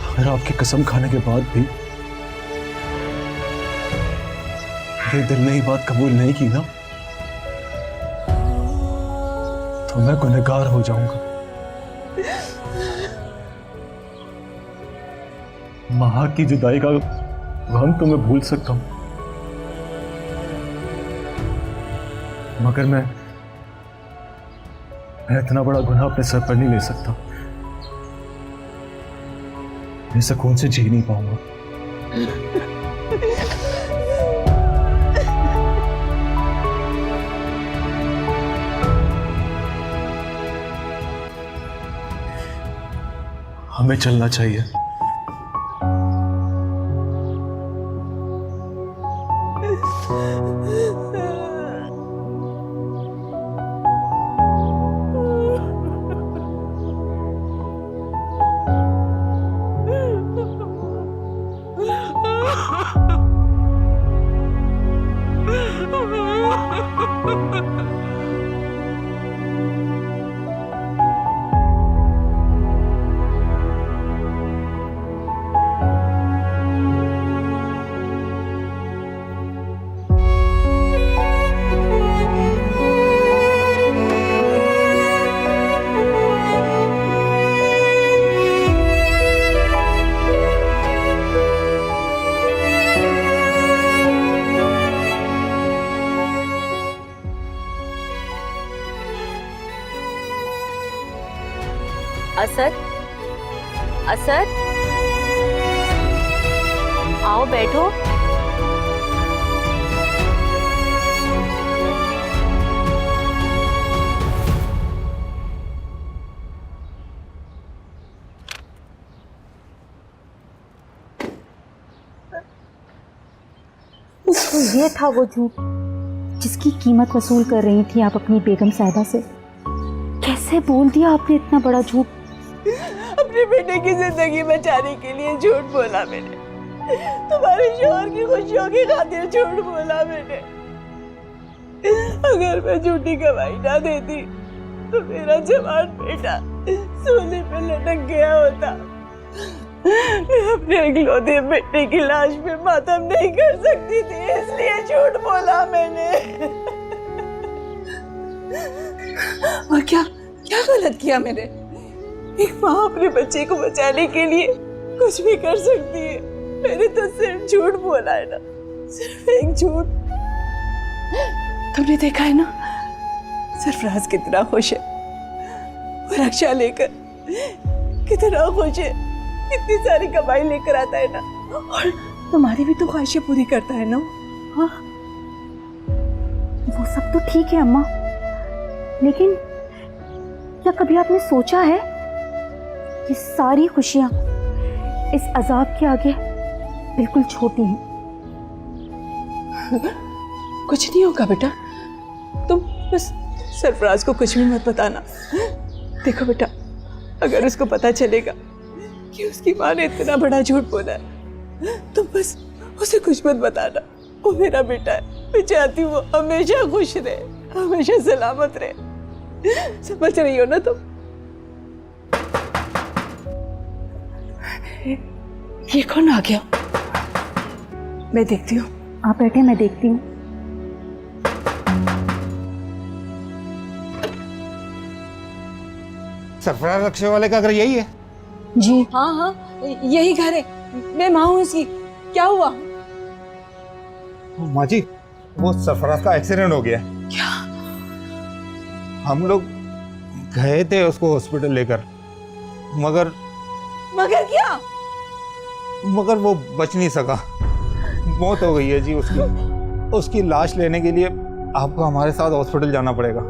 अगर आपकी कसम खाने के बाद भी मेरे दिल ने ये बात कबूल नहीं की ना, तो मैं गुनहगार हो जाऊंगा। माँ की जुदाई का गम तो मैं भूल सकता हूं, मगर मैं इतना बड़ा गुनाह अपने सर पर नहीं ले सकता। मैं सुकून से जी नहीं पाऊंगा। हमें चलना चाहिए। असद, असद, आओ बैठो। तो ये था वो झूठ जिसकी कीमत वसूल कर रही थी आप अपनी बेगम साहिबा से। कैसे बोल दिया आपने इतना बड़ा झूठ? अपने बेटे की जिंदगी बचाने के लिए झूठ बोला मैंने, तुम्हारे शौहर की खुशियों की खातिर झूठ बोला मैंने। अगर मैं झूठी गवाही ना देती तो मेरा जवान बेटा सूली पे लटक गया होता। मैं अपने इकलौते बेटे की लाश पे मातम नहीं कर सकती थी, इसलिए झूठ बोला मैंने। और क्या क्या गलत किया मैंने? एक माँ अपने बच्चे को बचाने के लिए कुछ भी कर सकती है। मैंने तो सिर्फ झूठ बोला है ना, सिर्फ एक झूठ। तुमने देखा है ना सरफराज कितना खुश है, वो रक्षा लेकर कितना खुश है, कितनी सारी कमाई लेकर आता है ना, और तुम्हारी भी तो ख्वाहिशें पूरी करता है ना। हाँ, वो सब तो ठीक है अम्मा, लेकिन क्या कभी आपने सोचा है कि सारी खुशियां इस अजाब के आगे बिल्कुल छोटी हैं? कुछ नहीं होगा बेटा, तुम बस सरफराज को कुछ भी मत बताना। देखो बेटा, अगर उसको पता चलेगा कि उसकी माँ ने इतना बड़ा झूठ बोला है, तुम बस उसे कुछ मत बताना। वो मेरा बेटा है, मैं चाहती हूँ वो हमेशा खुश रहे, हमेशा सलामत रहे। समझ रही हो ना तुम? ये कौन आ गया? मैं देखती हूँ। आप बैठे, मैं देखती हूँ। सरफराज रक्षे वाले का घर यही है? जी हाँ हाँ, यही घर है। मैं माँ हूँ इसकी। क्या हुआ? माँ जी, वो सरफराज का एक्सीडेंट हो गया। क्या? हम लोग गए थे उसको हॉस्पिटल लेकर, मगर क्या? मगर वो बच नहीं सका, मौत हो गई है जी उसकी। उसकी लाश लेने के लिए आपको हमारे साथ हॉस्पिटल जाना पड़ेगा।